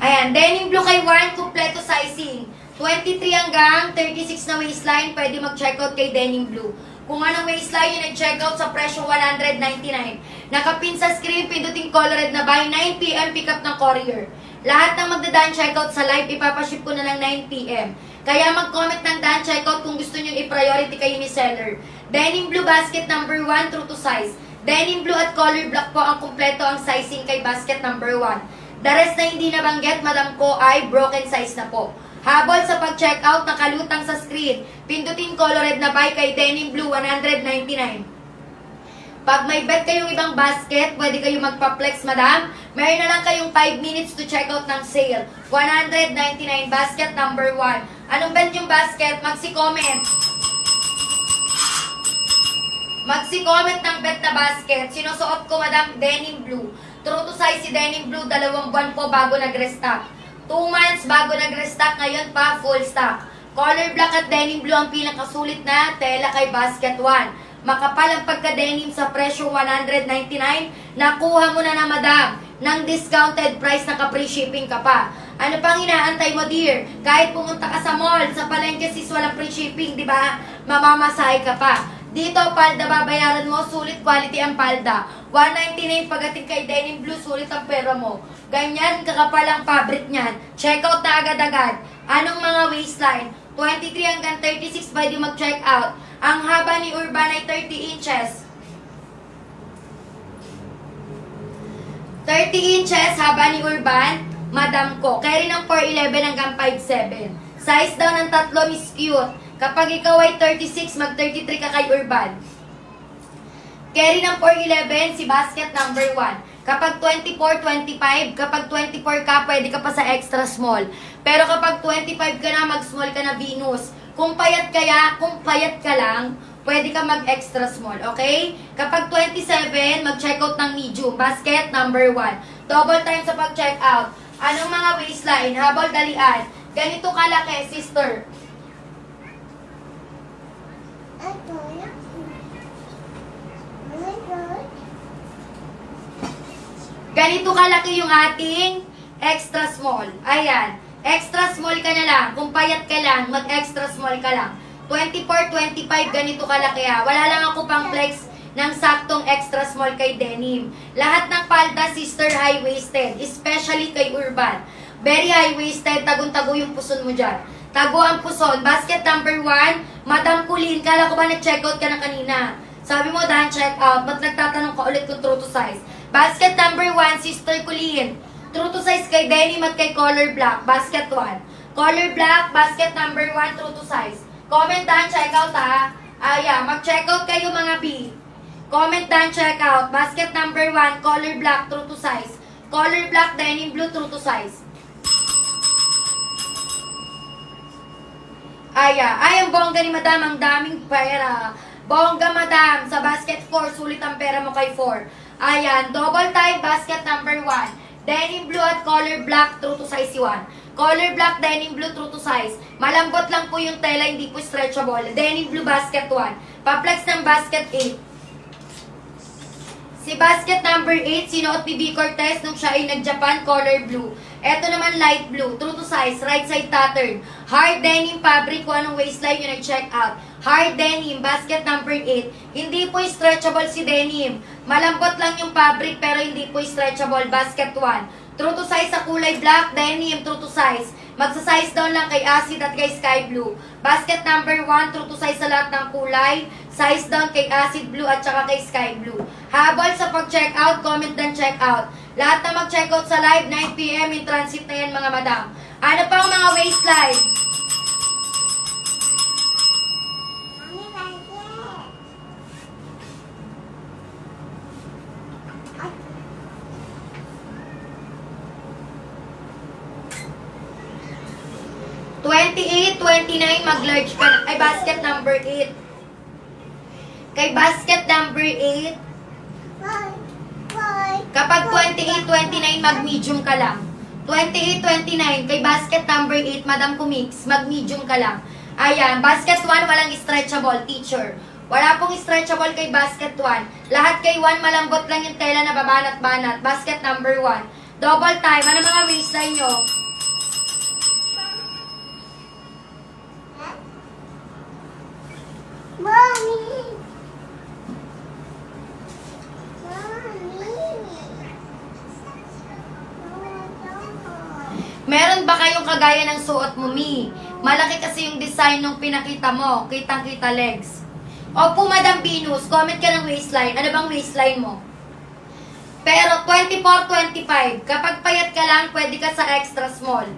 Ayan, denim blue kay Warren, kompleto sizing. 23 hanggang 36 na waistline, pwede mag-checkout kay denim blue. Kung anong waistline yun, nag-checkout sa presyo 199. Nakapin sa screen, pinduting colored na by 9 p.m. pick up ng courier. Lahat ng magdadaan checkout sa live, ipapaship ko na ng 9 p.m. Kaya mag-comment ng daan checkout kung gusto nyo i-priority kayo ni seller. Denim blue basket number 1, true to size. Denim blue at color black po ang kumpleto ang sizing kay basket number 1. The rest na hindi nabanggit, madam ko, ay broken size na po. Habol sa pag-checkout, nakalutang sa screen. Pindutin colored na buy kay denim blue, 199. Pag may bet kayong ibang basket, pwede kayong magpa-flex, madam. Meron na lang kayong 5 minutes to check out ng sale. 199, basket number 1. Anong bet yung basket? Magsi-comment. Magsi-comment ng bet na basket. Sinusuot ko, madam, denim blue. True to size si denim blue, 2 buwan po bago nag-restock. 2 months bago nag-restock, ngayon pa full stock. Color black at denim blue ang pinakasulit na tela kay basket 1. Makapal ang pagka-denim sa presyo 199, nakuha mo na madam ng discounted price na ka-free shipping ka pa. Ano pang inaantay mo, dear? Kahit pumunta ka sa mall, sa palengke sis walang free shipping, di ba? Mamamasahe ka pa. Dito, palda babayaran mo, sulit quality ang palda. 199 pagdating kay denim blue, sulit ang pera mo. Ganyan, kakapal ang fabric niyan. Check out na agad-agad. Anong mga waistline? 23 hanggang 36 pwede mag-check out. Ang haba ni Urban ay 30 inches. 30 inches haba ni Urban, madam ko. Carry ng 4'11 hanggang 5'7. Size daw ng tatlo, Miss Cute. Kapag ikaw ay 36, mag-33 ka kay Urban. Carry ng 4'11, si basket number 1. Kapag 24, 25, kapag 24 ka, pwede ka pa sa extra small. Pero kapag 25 ka na, mag-small ka na Venus. Kung payat ka lang, pwede ka mag-extra small, okay? Kapag 27, mag-checkout ng medium, basket number 1. Double time sa pag-checkout. Anong mga waistline? Habol dalian. Ganito kalaki, sister. Ito na. Ganito kalaki yung ating extra small. Ayan. Extra small ka na lang. Kung payat ka lang, mag-extra small ka lang. 24, 25, ganito kalaki ha. Wala lang ako pang flex ng saktong extra small kay denim. Lahat ng palda, sister, high-waisted. Especially kay Urban. Very high-waisted. Tagong-tago yung puson mo dyan. Tago ang puson. Basket number 1, Madam Kulin. Kala ko ba nag-checkout ka na kanina? Sabi mo, dahan check out. Ba't nagtatanong ka ulit kung true to size? Basket number 1, Sister Kulin. True to size kay denim at kay color black. Basket 1. Color black, basket number 1, true to size. Comment down, check out ha. Yeah, mag-check out kayo mga B. Comment down, check out. Basket number 1, color black, true to size. Color black, denim blue, true to size. Ay, ang bongga ni madam, ang daming pera. Bongga madam, sa basket 4, sulit ang pera mo kay 4. Ayan, double time, basket number 1. Denim blue at color black, true to size 1. Color black, denim blue, true to size. Malambot lang po yung tela, hindi po stretchable. Denim blue, basket 1. Pa-flex ng basket 8. Si basket number 8, sinuot ni B. Cortez nung siya ay nag-Japan, color blue. Eto naman light blue, true to size, right side pattern. Hard denim fabric, kung anong waistline yun ay check out. Hard denim, basket number 8. Hindi po stretchable si denim. Malambot lang yung fabric pero hindi po stretchable, basket 1. True to size sa kulay black, denim, true to size. Magsa-size down lang kay acid at kay sky blue. Basket number 1, true to size sa lahat ng kulay. Size down kay acid blue at saka kay sky blue. Habol sa pag-check out, comment dan check out. Lahat na mag-check out sa live, 9 PM in transit na yan mga madam. Ano pa ang mga waistline? Mami, basket. Ay, 28, 29, mag-large ka na. Ay, basket number 8. Kay basket number 8, boy, boy. kapag 28, 29, mag-medium ka lang. 28, 29, kay basket number 8, Madam Kumix, mag-medium ka lang. Ayan, basket 1, walang stretchable, teacher. Wala pong stretchable kay basket 1. Lahat kay 1, malambot lang yung tela na babanat-banat. Basket number 1. Double time, ano mga waistline nyo? Mommy. Mommy. Meron baka yung kagaya ng suot mo, Mi. Malaki kasi yung design nung pinakita mo. Kitang-kita legs. Opo, Madam Venus, comment ka ng waistline. Ano bang waistline mo? Pero 24-25. Kapag payat ka lang, pwede ka sa extra small.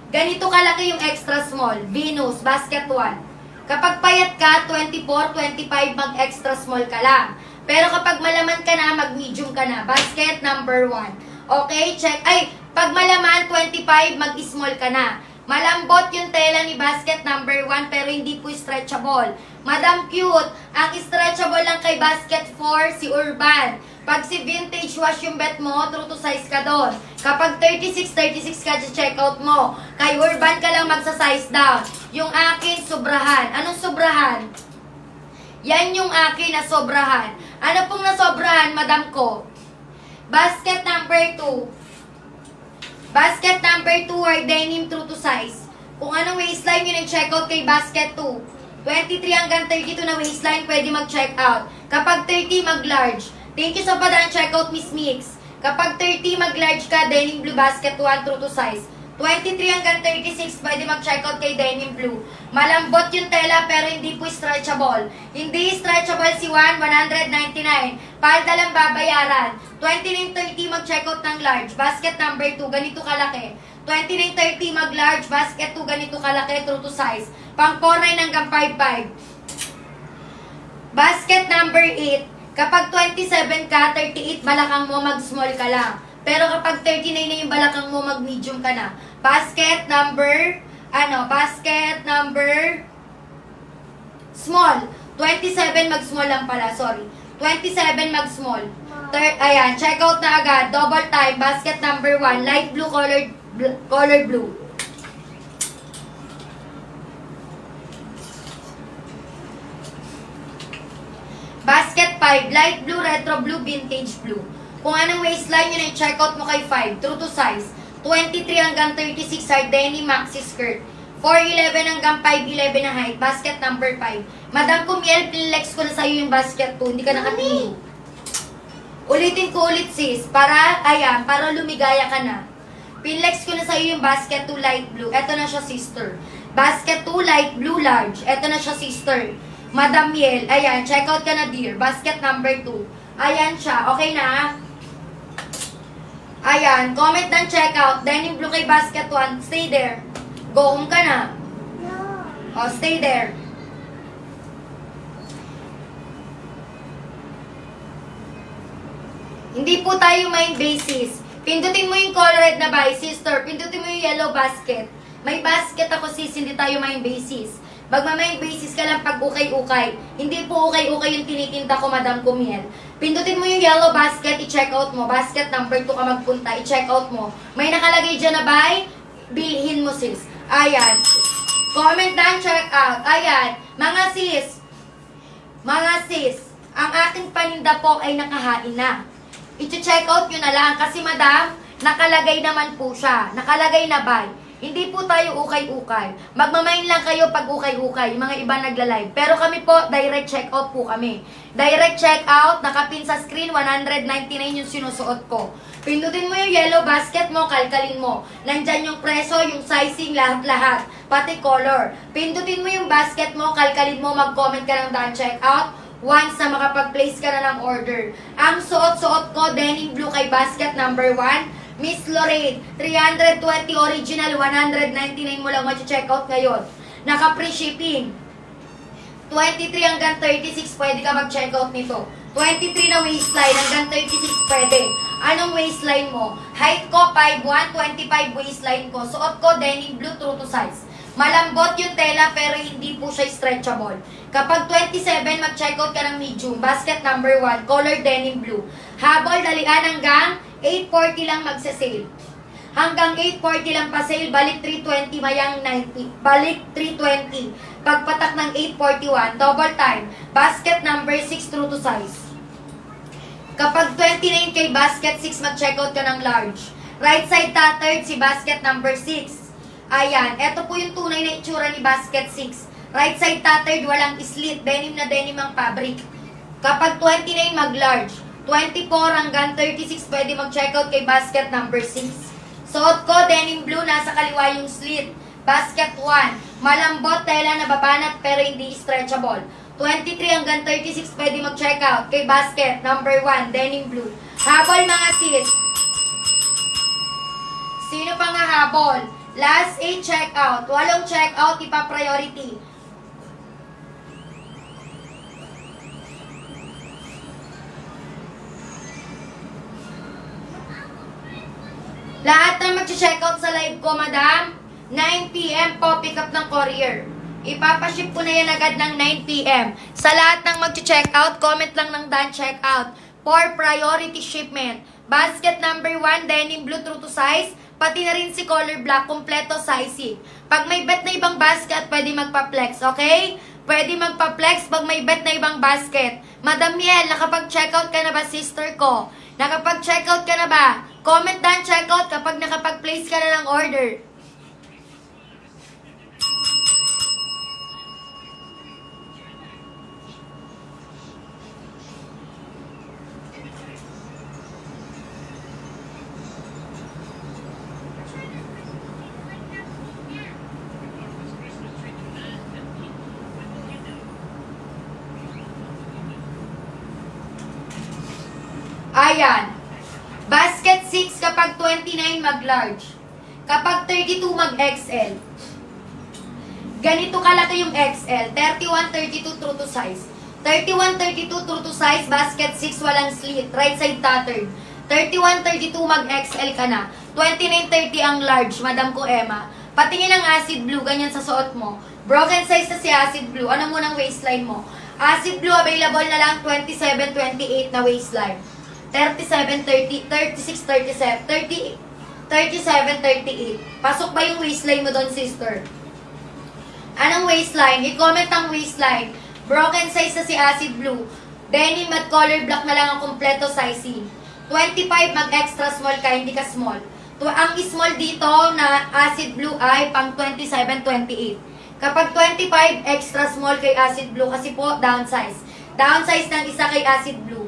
Ganito kalaki yung extra small. Venus, basket 1. Kapag payat ka, 24-25, mag-extra small ka lang. Pero kapag malaman ka na, mag-medium ka na. Basket number 1. Okay, check. Ay, pag malaman, 25, mag-small ka na. Malambot yung tela ni basket number 1, pero hindi po stretchable. Madam Cute, ang stretchable lang kay basket 4, si Urban. Pag si Vintage Wash yung bet mo, true to size ka doon. Kapag 36 ka, check out mo. Kay Urban ka lang magsa-size down. Yung akin, sobrahan. Anong sobrahan? Yan yung akin na sobrahan. Ano pong nasobrahan, madam ko? Basket number 2. Basket number 2 are denim true to size. Kung anong waistline yun, check out kay basket 2. 23 hanggang 32 na waistline, pwede mag-check out. Kapag 30, mag-large. Thank you sa padaan, check out Miss Mix. Kapag 30, mag-large ka, denim blue basket 1 true to size. 23 hanggang 36, pwede mag-check out kay denim blue. Malambot yung tela pero hindi po stretchable. Hindi stretchable si 1, 199. Palda lang babayaran. 29-30, mag-check out ng large. Basket number 2, ganito kalaki. 29-30, mag-large. Basket 2, ganito kalaki, true to size. Pang 49 hanggang 55. Basket number 8, kapag 27 ka, 38 balakang mo, mag-small ka lang. Pero kapag 39 na yung balakang mo, mag-medium ka na. Basket number small. 27 mag-small lang pala, sorry. 27 mag-small. Ayan, check out na agad. Double time, basket number 1, light blue, colored blue. Basket 5, light blue, retro blue, vintage blue. Kung anong waistline yun, check out mo kay 5, true to size. 23 hanggang 36 are denim maxi skirt. 4'11 hanggang 5'11 na height. Basket number 5. Madam Kumiel, pinlex ko na sa'yo yung basket 2. Hindi ka nakatingin. Ulitin ko ulit sis. Para lumigaya ka na. Pinlex ko na sa'yo yung basket 2 light blue. Eto na siya sister. Basket 2 light blue large. Eto na siya sister. Madam Miel, ayan, check out ka na dear. Basket number 2. Ayan siya. Okay na? Ayan, comment ng checkout. Denim blue kay basket 1. Stay there. Go home ka na. No. Oh, stay there. Hindi po tayo main basis. Pindutin mo yung colored na buy, sister. Pindutin mo yung yellow basket. May basket ako sis, hindi tayo main basis. Magma-main basis ka lang pag ukay-ukay. Hindi po ukay-ukay yung tinitinta ko, Madam Kumiel. Pindutin mo yung yellow basket, i-check out mo. Basket number 2 ka magpunta, i-check out mo. May nakalagay dyan na buy, bilhin mo sis. Ayan. Comment na check out. Ayan. Mga sis, ang aking paninda po ay nakahain na. I-check out nyo na lang kasi madam, nakalagay naman po siya. Nakalagay na buy. Hindi po tayo ukay-ukay. Magmamain lang kayo pag ukay-ukay. Yung mga iba nagla-live. Pero kami po, direct check out po kami. Direct check out, nakapin sa screen, 199 yung sinusuot ko. Pindutin mo yung yellow basket mo, kalkalin mo. Nandyan yung preso, yung sizing, lahat-lahat. Pati color. Pindutin mo yung basket mo, kalkalin mo, mag-comment ka ng done check out. Once na makapag-place ka na ng order. Ang suot-suot ko, denim blue kay basket number 1. Miss Lorraine, 320 original, 199 mo lang ma-check out ngayon. Naka-free shipping. 23 hanggang 36, pwede ka mag-check out nito. 23 na waistline, hanggang 36 pwede. Anong waistline mo? Height ko, 5'1", 25 waistline ko. Suot ko, denim blue, true to size. Malambot yung tela, pero hindi po siya stretchable. Kapag 27, mag-check out ka ng medium. Basket number 1, color denim blue. Habol, dalian hanggang 840 lang magsa-sale. Hanggang 840 lang pa sale, balik 320, mayang 90. Balik 320. Pagpatak ng 841, double time. Basket number 6, true to size. Kapag 29 kay basket 6, mag-check out ka ng large. Right side tattered si basket number 6. Ayan, eto po yung tunay na itsura ni basket 6. Right side tattered, walang slit, denim na denim ang fabric. Kapag 29, mag-large. 24 hanggang 36, pwede mag-check out kay basket number 6. Suot ko, denim blue, nasa kaliwa yung slit. Basket 1. Malambot, tela na babanat pero hindi stretchable. 23 hanggang 36, pwede mag-check out. Kay basket, number 1, denim blue. Habol mga sis. Sino pang hahabol? Last 8 check out. 8 check out, ipa-priority. Lahat na mag-check out sa live ko, madam. 9 p.m. po, pick up ng courier. Ipapaship ko na yan agad ng 9 p.m. Sa lahat ng mag-check out, comment lang ng done check out. For priority shipment. Basket number 1, denim blue, true to size. Pati na rin si color black, kompleto sizing. Pag may bet na ibang basket, pwede magpa-flex, okay? Pwede magpa-flex pag may bet na ibang basket. Madam Miel, nakapag-checkout ka na ba, sister ko? Nakapag-checkout ka na ba? Comment down checkout kapag nakapag-place ka na ng order. Ayan. Basket 6 kapag 29 mag-large. Kapag 32 mag-XL. Ganito kalaki yung XL. 31, 32 true to size. 31, 32 true to size. Basket 6 walang slit. Right side tattered. 31, 32 mag-XL ka na. 29, 30 ang large. Madam ko Emma. Patingin ang acid blue. Ganyan sa suot mo. Broken size na si acid blue. Ano mo ng waistline mo? Acid blue available na lang 27, 28 na waistline. 37, 30, 36, 37, 30, 37, 38. Pasok ba yung waistline mo doon, sister? Anong waistline? I-comment ang waistline. Broken size na si acid blue. Denim at color black na lang ang kompleto sizing. 25 mag-extra small ka, hindi ka small. Ang small dito na acid blue ay pang 27, 28. Kapag 25, extra small kay acid blue kasi po downsize. Downsize ng isa kay acid blue.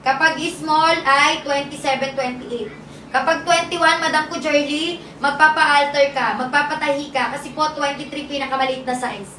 Kapag small ay 27, 28. Kapag 21, Madam ko Jerly, magpapa-alter ka, magpapatahi ka kasi po 23 pinakamaliit na size.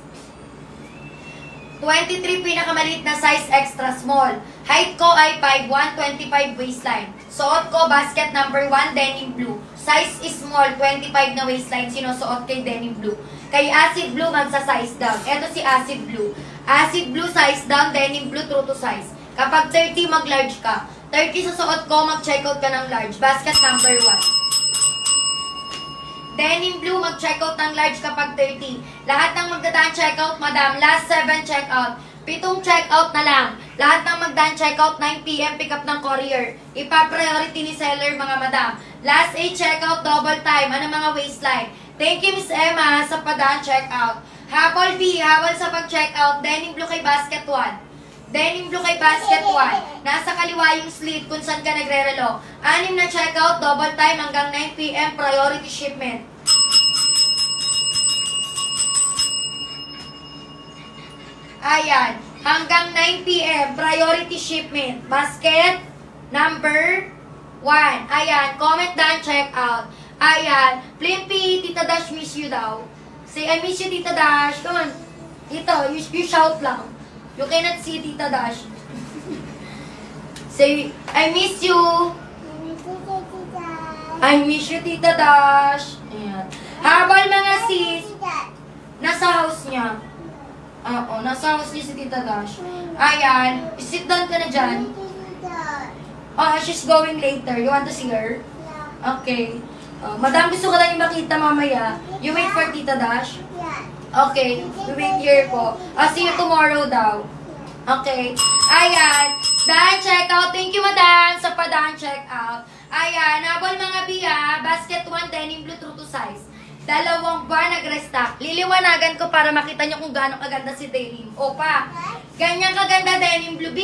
23 pinakamaliit na size, extra small. Height ko ay 5'1", 25 waistline. Suot ko, basket number 1, denim blue. Size is small, 25 na waistline, sinusuot kay denim blue. Kay acid blue, magsa-size down. Ito si acid blue. Acid blue, size down, denim blue, true to size. Kapag 30, mag-large ka. 30 sa suot ko, mag-checkout ka ng large. Basket number 1. Denim blue, mag-checkout ng large kapag 30. Lahat ng magdadaan checkout, madam, last 7 checkout. 7 checkout na lang. Lahat ng magdaan checkout, 9 p.m. pick up ng courier. Ipa-priority ni seller, mga madam. Last 8 checkout, double time. Ano mga waistline? Thank you, Miss Emma, sa padaan checkout. Habol B, habol sa pag-checkout. Denim blue kay basket 1. Denim blue kay basket 1. Nasa kaliwa yung slit kung saan ka nagre-relo. 6 na checkout, double time hanggang 9 p.m. priority shipment. Ayan. Hanggang 9 p.m. priority shipment. Basket number 1. Ayan. Comment down, check out. Ayan. Plimpy, Tita Dash miss you daw. Say, I miss you, Tita Dash. Come on. Ito, you shout lang. You cannot see Tita Dash. Say, I miss you. I miss you, Tita Dash. Ayan. Habal mga sis. Nasa house niya. Oo, nasa house niya si Tita Dash. Ayan. Sit down ka na dyan. Oh, she's going later. You want to see her? Okay. Madam, gusto ko lang yung makita mamaya. You wait for Tita Dash? Okay, we wait here po. I'll see you tomorrow daw. Okay. Ayan. Daan check out. Thank you, madam, sa padaan check out. Ayan. Habol mga biya. Basket 1, denim blue, true to size. 2 buwan nag-restock. Liliwanagan ko para makita nyo kung gaano kaganda si denim. Opa. Ganyan kaganda denim blue B.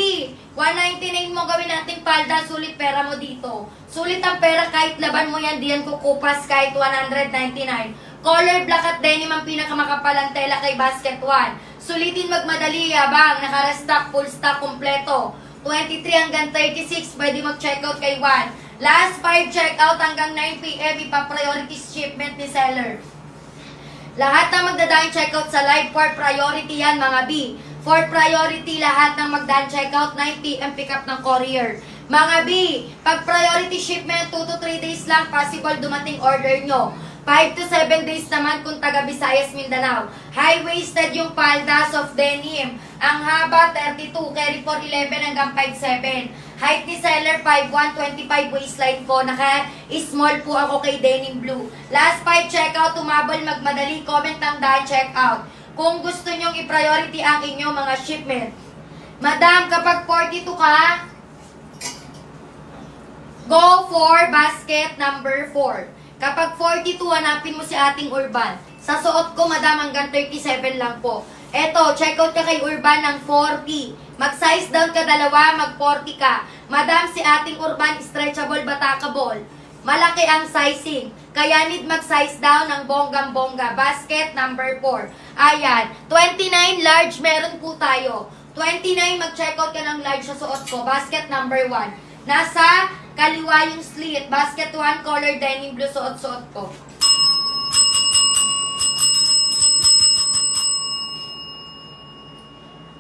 199 mo gawin nating palda. Sulit pera mo dito. Sulit ang pera kahit laban mo yan. Diyan kukupas kahit 199. Color black at denim ang pinakamakapalang tela kay basket 1. Sulitin magmadali, yabang, naka-restock, full stock, kompleto. 23 hanggang 36, pwede mag-checkout kay 1. Last 5 checkout hanggang 9 p.m. ipa-priority shipment ni seller. Lahat ng magdadaan checkout sa live for priority yan mga B. For priority lahat ng magdaan checkout 9 p.m. pick up ng courier. Mga B, pag priority shipment 2 to 3 days lang possible dumating order nyo. 5 to 7 days naman kung taga Visayas, Mindanao. High-waisted yung palda, soft denim. Ang haba, 32, carry for 11 hanggang 5'7". Height ni seller, 5'1", 25 waistline ko. Naka-small po ako kay denim blue. Last 5 checkout, tumabol, magmadali, comment ang dahil checkout. Kung gusto nyong i-priority ang inyong mga shipment. Madam, kapag 42 ka, go for basket number 4. Kapag 42, hanapin mo si ating Urban. Sa suot ko, madam, hanggang 37 lang po. Eto, check out ka kay Urban ng 40. Mag-size down ka dalawa, mag-40 ka. Madam, si ating Urban, stretchable, batakable. Malaki ang sizing. Kaya need mag-size down ng bonggang-bongga. Basket number 4. Ayan. 29 large, meron po tayo. 29, mag-check out ka ng large sa suot ko. Basket number 1. Nasa kaliwa yung slit. Basket 1, color denim blue, suot-suot ko.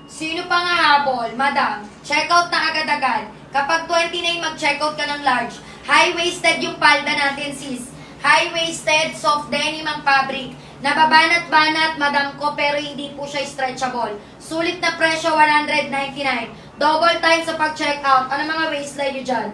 Sino pa nga habol? Madam, check out na agad-agad. Kapag 29, mag-check out ka ng large. High-waisted yung palda natin, sis. High-waisted, soft denim ang fabric. Nababanat-banat, madam ko, pero hindi po siya stretchable. Sulit na presyo, 199. Double time sa pag-check out. Ano mga waistline nyo dyan?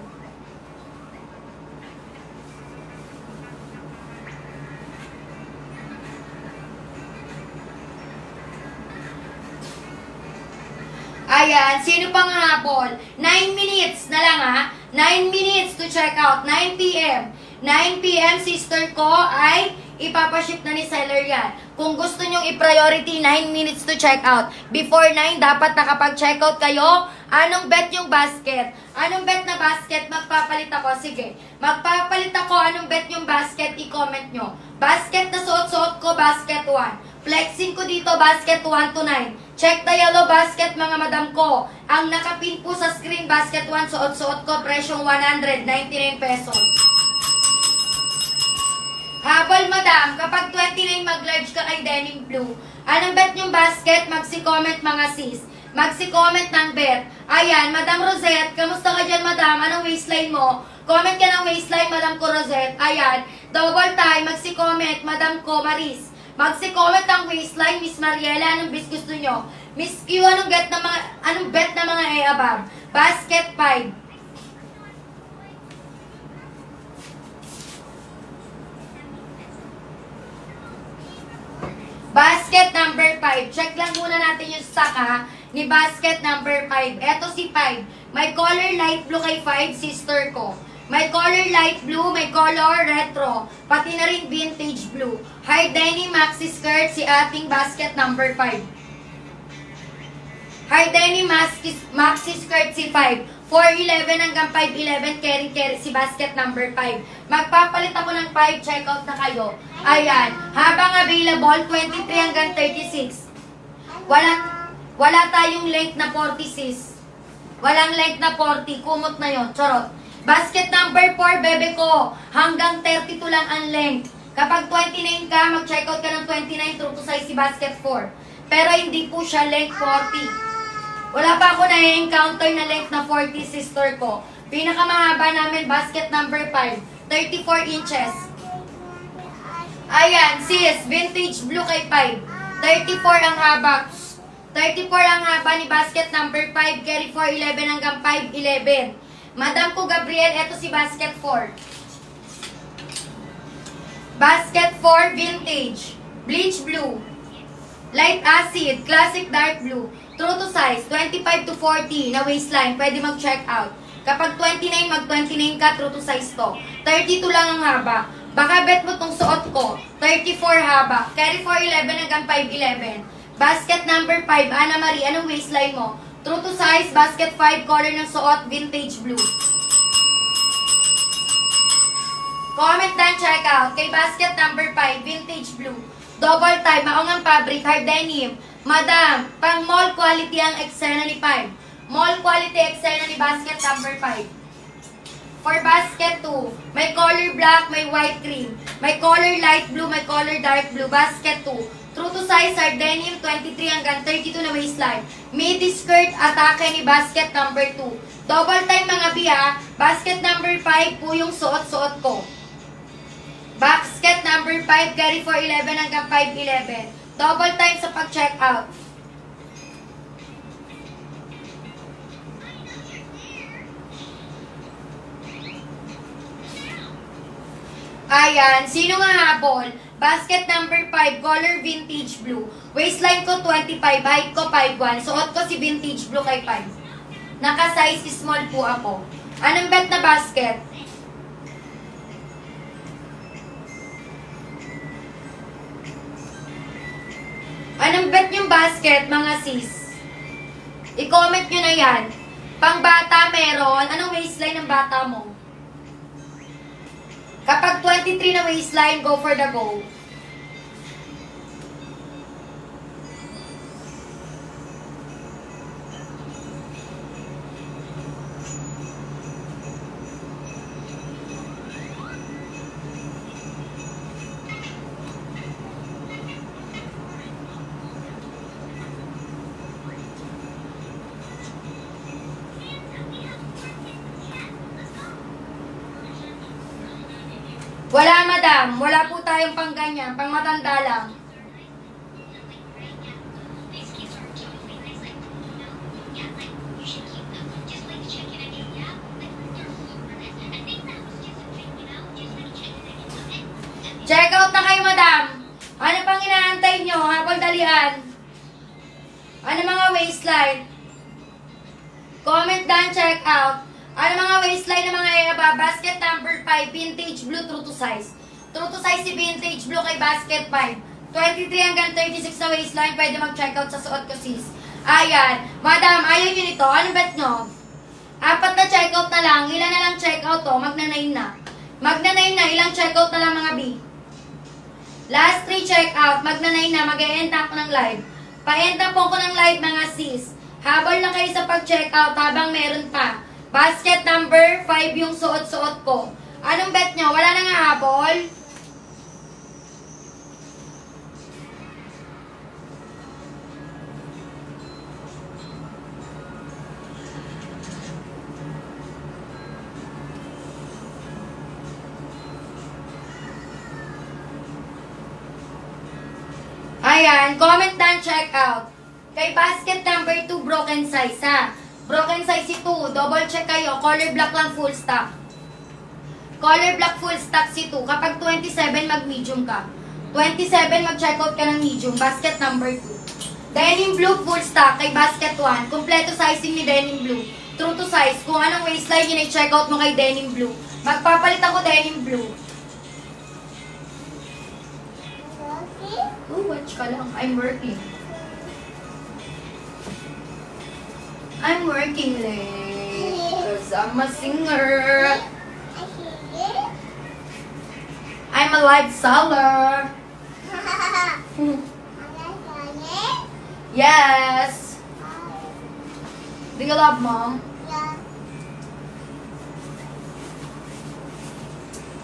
Ayan, sino pang habol? 9 minutes na lang ha. 9 minutes to check out. 9 p.m. 9 p.m. sister ko ay ipapaship na ni seller yan. Kung gusto nyong i-priority, 9 minutes to check out. Before 9, dapat nakapag-check out kayo. Anong bet yung basket? Anong bet na basket? Magpapalit ako. Sige. Magpapalit ako. Anong bet yung basket? I-comment nyo. Basket na suot-suot ko, basket 1. Flexing ko dito, basket 1 to 9. Check the yellow basket, mga madam ko. Ang nakapin po sa screen, basket 1, suot-suot ko, presyong 199 pesos. Habol, madam, kapag 29, mag-large ka kay denim blue. Anong bet yung basket? Magsi-comment, mga sis. Magsi-comment ng bet. Ayan, Madam Rosette, kamusta ka dyan, madam? Anong waistline mo? Comment ka ng waistline, madam ko, Rosette. Ayan, double time, magsi-comment, madam ko, Maris. Magsi-comment ang waistline, Miss Mariela, anong bis gusto nyo? Miss Q, anong bet na mga above? Basket 5. Basket number 5. Check lang muna natin yung stock ha, ni basket number 5. Eto si 5. May color light blue kay 5, sister ko. May color light blue, may color retro, pati na rin vintage blue. High denim maxi skirt si ating basket number 5. High denim maxi skirt si 5. 411 hanggang 511, carry si basket number 5. Magpapalit ako ng 5, check out na kayo. Ayan, habang available, 23 hanggang 36. Wala tayong length na 46. Walang length na 40, kumot na yon, charot. Basket number 4, bebe ko, hanggang 32 lang ang length. Kapag 29 ka, mag-check out ka ng 29, true to size si basket 4. Pero hindi po siya length 40. Wala pa ako na-encounter na length na 40, sister ko. Pinakamahaba namin, basket number 5, 34 inches. Ayan, sis, vintage blue kay 5. 34 ang haba. 34 ang haba ni basket number 5, carry 411 hanggang 511. Madam ko Gabriel, eto si basket 4. Basket 4, vintage. Bleach blue. Light acid, classic dark blue. True to size, 25 to 40 na waistline, pwede mag-check out. Kapag 29, mag-29 ka, true to size to. 32 lang ang haba. Baka bet mo tong suot ko. 34 haba. Carry 411 hanggang 511. Basket number 5, Ana Marie, anong waistline mo? True to size, basket 5, color ng suot, vintage blue. Comment dan check out. Kay basket number 5, vintage blue. Double tie, maungang fabric, hard denim. Madam, pang mall quality ang eksena ni 5. Mall quality eksena ni basket number 5. For basket 2, may color black, may white cream. May color light blue, may color dark blue. Basket 2. True to size are denim 23 hanggang 32 na waistline. Midi skirt, atake ni basket number 2. Double time mga bi ha. Basket number 5 po yung suot-suot ko. Basket number 5, carry 411 hanggang 511. Double time sa pag-check out. Ayan, sino nga habol? Basket number 5, color vintage blue. Waistline ko 25, height ko 5'1". Suot ko si vintage blue kay 5. Naka-size small po ako. Anong bet na basket? Anong bet yung basket, mga sis? I-comment nyo na yan. Pang bata meron, anong waistline ng bata mo? Kapag 23 na waistline, go for the goal. Wala, madam. Wala po tayong pang ganyan. Pang matanda lang. Check out na kayo, madam. Ano pang inaantay nyo? Habang dalian. Ano mga waistline? Comment down, check out. Ano mga waistline ng mga yaba? Basket number 5, vintage blue, true to size. True to size si vintage blue kay basket 5. 23 hanggang 36 na waistline, pwede mag-check out sa suot ko, sis. Ayan. Madam, ayaw nyo nito. Ano bet nyo? 4 na check out na lang. Ilan na lang check out to? Magna-9 na. Magna-9 na. Ilang check out na lang mga B? Last 3 check out. Magna-9 na. Mag-e-end ako ng live. Pa-end na po ko ng live mga sis. Habol na kayo sa pag-check out habang meron pa. Basket number 5 yung suot-suot ko. Anong bet nyo? Wala na nga habol? Ayan, comment down, check out. Kay basket number 2, broken size ha. Broken size si 2, double check kayo. Color black lang full stock. Color black full stock si 2. Kapag 27, mag-medium ka. 27, mag-check out ka ng medium. Basket number 2. Denim blue full stock kay basket 1. Kompleto sizing ni denim blue. True to size. Kung anong waistline yun i-check out mo kay denim blue. Magpapalit ako denim blue. Oh, watch ka lang. I'm working. I'm working late because I'm a singer. I'm a live seller. Yes. Do you love mom?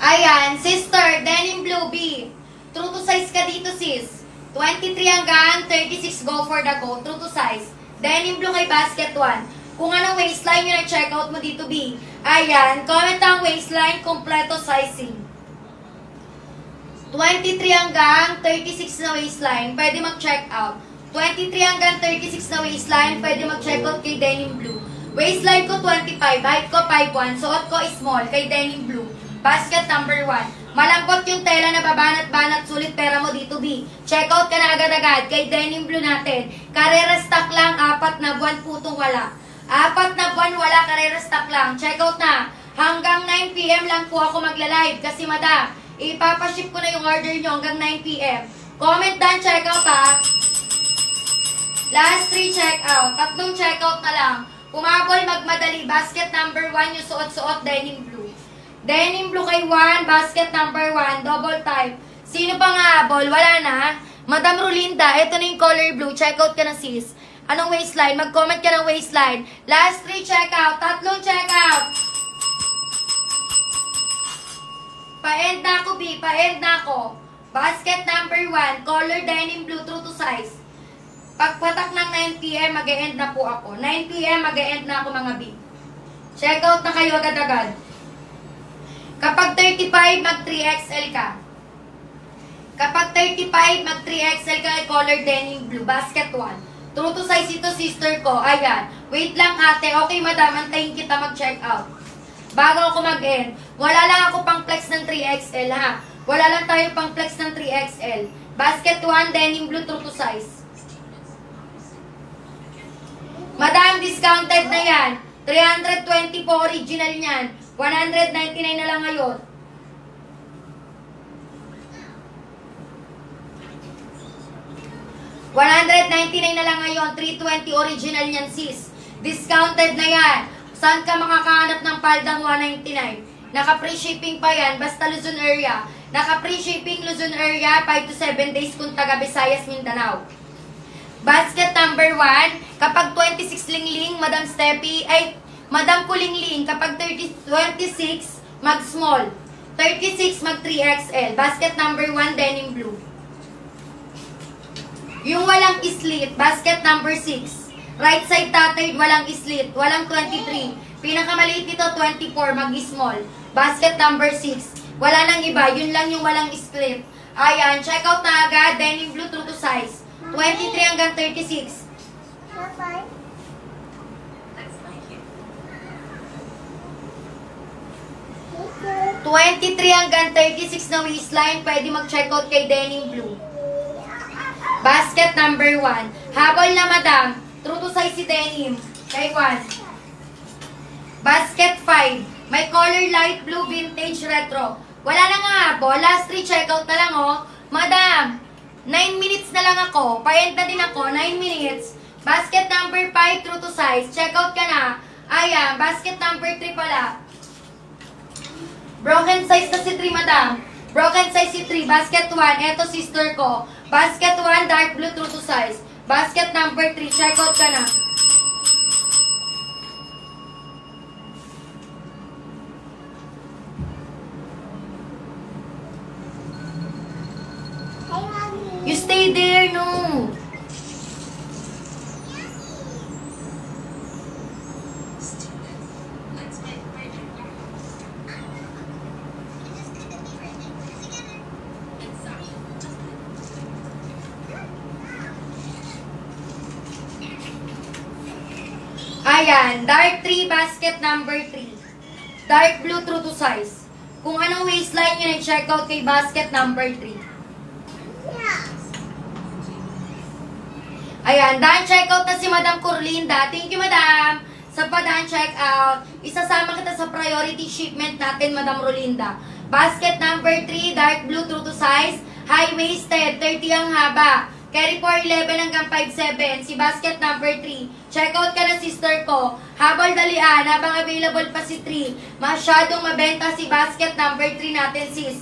Ayan, sister, denim blue B. True to size ka dito, sis. 23 hanggang 36, go for the go. True to size. Denim blue kay basket 1. Kung anong waistline yun check out mo dito, B. Ayan, comment ang waistline, kompleto sizing. 23 hanggang 36 na waistline, pwede mag-check out. 23 hanggang 36 na waistline, pwede mag-check out kay denim blue. Waistline ko 25, height ko 5'1", suot ko small kay denim blue. Basket number 1. Malambot yung tela na babanat-banat, sulit pera mo dito, B. Check out ka na agad-agad kay denim blue natin. Karera stock lang, 4 na buwan putong wala. 4 na buwan wala, karera stock lang. Check out na. Hanggang 9 PM lang po ako magla-live kasi madam, ipapaship ko na yung order nyo hanggang 9 PM. Comment down, check out ha. Last 3 check out. 3 check out na lang. Pumabol, magmadali. Basket number 1 yung suot-suot, denim blue. Denim blue kay 1, basket number 1, double type. Sino pa nga habol? Wala na. Madam Rolinda, ito na yung color blue. Check out ka na, sis. Anong waistline? Mag-comment ka ng waistline. Last 3 check out. 3 check out. Pa-end na ako, B. Pa-end na ako. Basket number 1, color denim blue, true to size. Pagpatak ng 9 p.m., mag-e-end na po ako. 9 p.m., mag-e-end na ako mga B. Check out na kayo agad-agad. Kapag 35, mag 3XL ka. Kapag 35, mag 3XL ka ay color denim blue. Basket 1. True to size ito, sister ko. Ayan. Wait lang ate. Okay, madam. Antayin kita mag-check out. Bago ako mag-end. Wala lang ako pang flex ng 3XL ha. Wala lang tayo pang flex ng 3XL. Basket 1, denim blue, true to size. Madam, discounted na yan. 320 po original niyan. 199 na lang ngayon. $199 na lang ngayon. 320 original niyan, sis. Discounted na yan. Saan ka makakahanap ng paldang 199? Naka-free shipping pa yan. Basta Luzon area. Naka-free shipping Luzon area. 5 to 7 days kung taga Visayas, Mindanao. Basket number 1. Kapag 26 lingling, Madam Steffi, ay, Madam Kulingling, kapag 26, mag-small. 36, mag 3XL. Basket number 1, denim blue. Yung walang slit, basket number 6. Right side tattered, walang slit, walang 23. Pinakamaliit nito, 24, mag-small. Basket number 6. Wala nang iba, yun lang yung walang split. Ayan, check out na agad, denim blue, true to size. 23 hanggang 36. Bye-bye. 23 hanggang 36 na waistline, pwede mag-check out kay denim blue. Basket number 1. Habol na madam, true to size si denim. Kay 1. Basket 5. May color light blue, vintage, retro. Wala na nga habol, last 3 check out na lang oh. Madam, 9 minutes na lang ako. Pa-end na din ako, 9 minutes. Basket number 5, true to size. Check out ka na. Ayan, basket number 3 pala. Broken size na si 3, madam. Broken size si 3. Basket 1, eto sister ko. Basket 1, dark blue, true to size. Basket number 3, check out ka na. Hi, Mommy. You stay there, no. Ayan, dark 3, basket number 3. Dark blue, true to size. Kung anong waistline yun, i-check out kay basket number 3. Yeah. Ayan, daan check out na si Madam Corlinda. Thank you, Madam. Sa padaan check out, isasama kita sa priority shipment natin, Madam Rolinda. Basket number 3, dark blue, true to size. High-waisted, 30 ang haba. Carry 411 hanggang 57. Si basket number 3. Check out ka na, sister ko. Habol dalian, habang available pa si 3. Masyadong mabenta si basket number 3 natin, sis.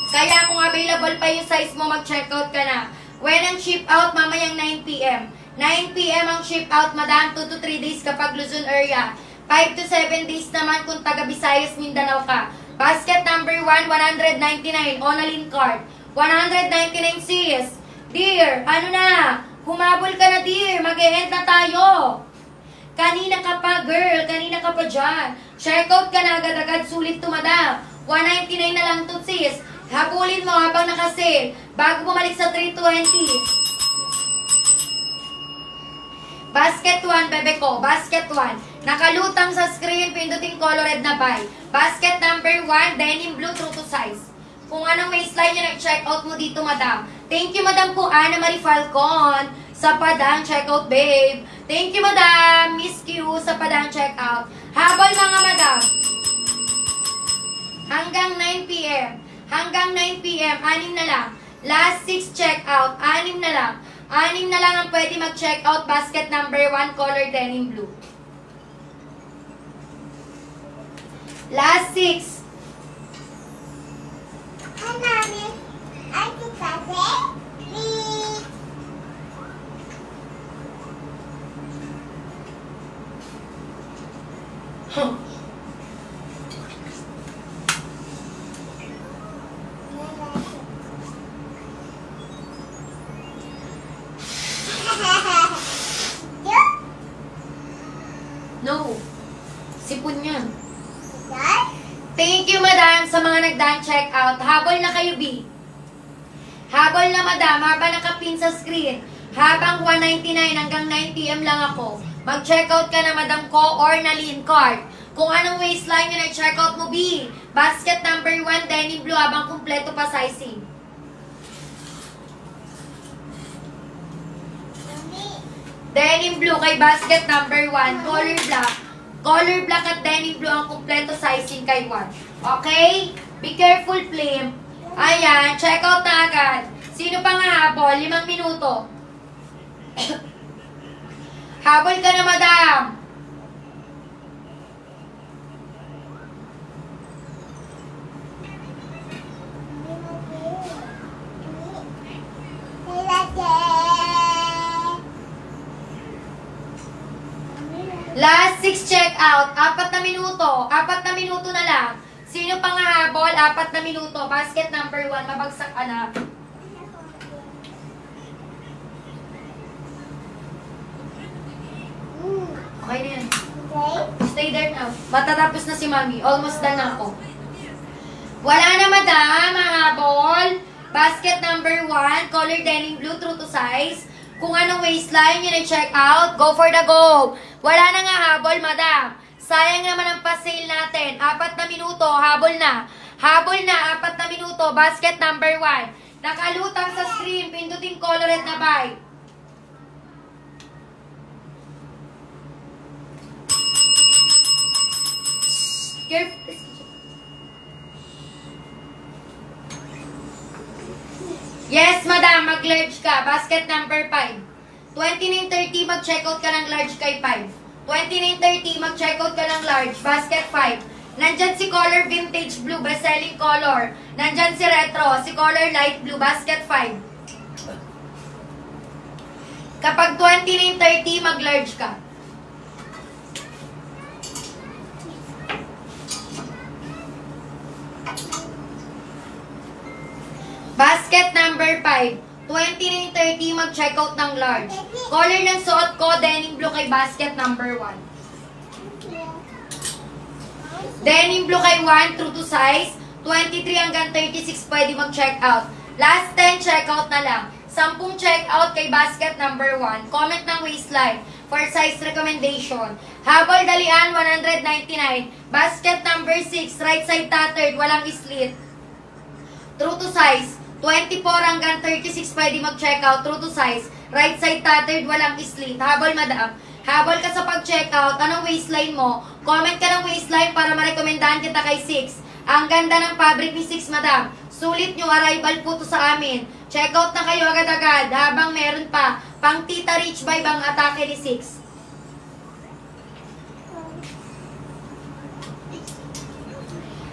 Kaya kung available pa yung size mo, mag-check out ka na. When ang ship out, mamayang 9 p.m. 9 p.m. ang ship out, madam, 2 to 3 days kapag Luzon area. 5 to 7 days naman kung taga Visayas, Mindanao ka. Basket number 1, 199, Onalin card. 199 sis. Dear, ano na? Humabol ka na, dear. Mag-e-end na tayo. Kanina ka pa, girl. Kanina ka pa dyan. Check out ka na agad-agad. Sulit to, madam. 199 na lang to, sis. Habulin mo habang nakasale. Bago bumalik sa 320. Basket 1, bebe ko. Basket 1. Nakalutang sa screen, pindutin colored na buy. Basket number 1, denim blue, true to size. Kung anong waistline nyo, nag-check out mo dito, madam. Thank you, madam po, Ana Marie Falcon. Sa padang check out, babe. Thank you, madam. Miss Q, sa padang check out. Habol, mga madam. Hanggang 9 p.m. Hanggang 9 p.m. 6 na lang. Last 6 check out. 6 na lang. 6 na lang ang pwede mag-check out. Basket number 1, color denim blue. Last 6. Hi, Mommy. I think that's it. Please. sa mga nagdaan check out. Habol na kayo, B. Habol na, madam. Habang nakapin sa screen. Habang 199 hanggang 9 PM lang ako. Mag-check out ka na, madam ko, or na lean card. Kung anong waistline yun, check out mo, B. Basket number 1, denim blue, habang kumpleto pa sizing. Denim blue kay basket number 1, color black. Color black at denim blue ang kumpleto sizing kay 1. Okay? Be careful, flame. Ayan, check out na agad. Sino pa nga habol? 5 minuto. Habol ka na, madam. Last 6 check out. 4 na minuto. 4 na minuto na lang. Sino pa nga habol? 4 na minuto. Basket number 1. Mabagsak ka na. Okay na yan. Stay there now. Matatapos na si mami. Almost done na ako. Wala na, madam. Habol. Basket number 1. Color denim blue. True to size. Kung anong waistline yun ay check out. Go for the goal. Wala na nga habol, madam. Sayang naman ang pa-sale natin. 4 na minuto, habol na. Habol na, 4 na minuto, basket number 1. Nakalutang sa screen, pindutin colored na buy. Yes, madam, mag-large ka. Basket number 5. 29.30, mag-checkout ka ng large kay 5. 29.30, mag-checkout ka ng large. Basket 5. Nandyan si color vintage blue, best-selling color. Nandyan si retro, si color light blue, basket 5. Kapag 29.30, mag-large ka. Basket number 5. 29.30, mag-checkout ng large. Color ng suot ko, denim blue kay basket number 1. Denim blue kay 1, true to size. 23 hanggang 36, pwede mag-checkout. Last 10, checkout na lang. 10 checkout kay basket number 1. Comment ng waistline for size recommendation. Habol dalian, 199. Basket number 6, right side tattered, walang slit. True to size. 24 hanggang 36 pwede mag-checkout, true to size. Right side tattered, walang slit. Habol, madam. Habol ka sa pag-checkout. Anong waistline mo? Comment ka ng waistline para marekomendahan kita kay 6. Ang ganda ng fabric ni 6, madam. Sulit nyo, arrival po to sa amin. Checkout na kayo agad-agad habang meron pa. Pang Tita Rich Vibe ang atake ni 6.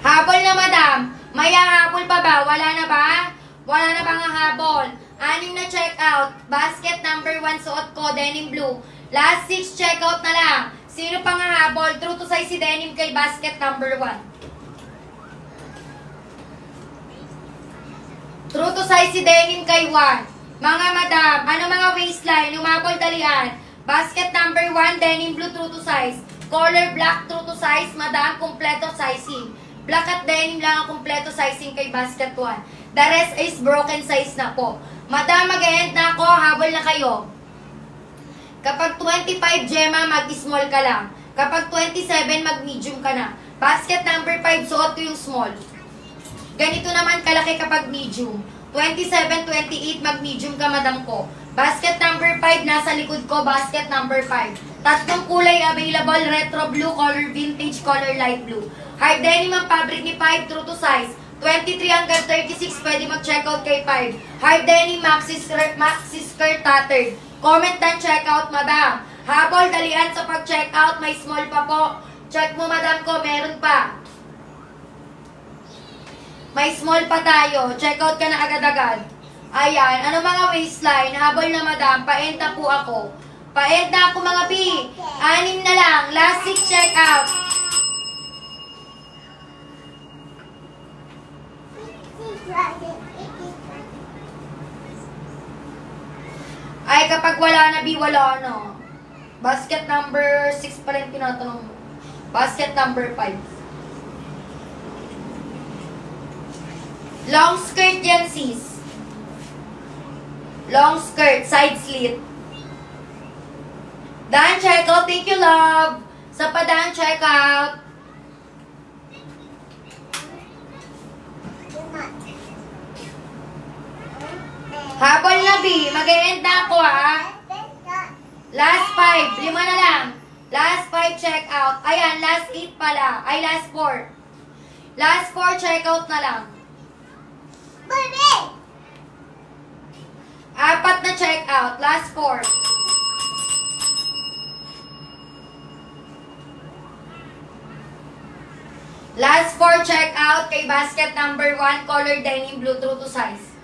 Habol na, madam. May habol pa ba? Wala na ba? Wala na ba nga habol? 6 na checkout. Basket number 1, suot ko, denim blue. Last 6 checkout na lang. Sino pa nga habol? True to size si denim kay basket number 1. True to size si denim kay 1. Mga madam, ano mga waistline? Umabol dalian. Basket number 1, denim blue, true to size. Color black, true to size. Madam, kompleto sizing. Black at denim lang ang kompleto sizing kay basket 1. The rest is broken size na po. Madam, mag-end na ako. Habol na kayo. Kapag 25, Gemma, mag-small ka lang. Kapag 27, mag-medium ka na. Basket number 5, suot ko yung small. Ganito naman kalaki kapag medium. 27, 28, mag-medium ka, madam ko. Basket number 5, nasa likod ko. Basket number 5. Tatlong kulay available. Retro blue, color vintage, color light blue. Hard denim ang fabric ni 5, true to size. 23 hanggang 36, pwede mag-checkout kay 5. Hard denim, maxi skirt tattered. Comment and checkout, madam. Habol, dalian sa pag-checkout. May small pa po. Check mo, madam ko, meron pa. May small pa tayo. Checkout ka na agad-agad. Ayan, ano mga waistline? Habol na, madam. Pa-end na po ako. Pa-end na ako, mga B. 6 na lang. Last 6 checkout. Ay, kapag wala na, B, wala na. Basket number 6 pa rin tinatanong mo. Basket number 5. Long skirt yan, sis. Long skirt, side slit. Dan, check out. Thank you, love. Sa padaan, check out. Habol na, B. Mag-e-end na ako, ha? Last 5. 5 na lang. Last 5, check out. Ayan, last 8 pala. Ay, last 4. Last 4, check out na lang. Baby! 4 na check out. Last 4. Last 4 check out kay basket number 1, color denim blue, true to size.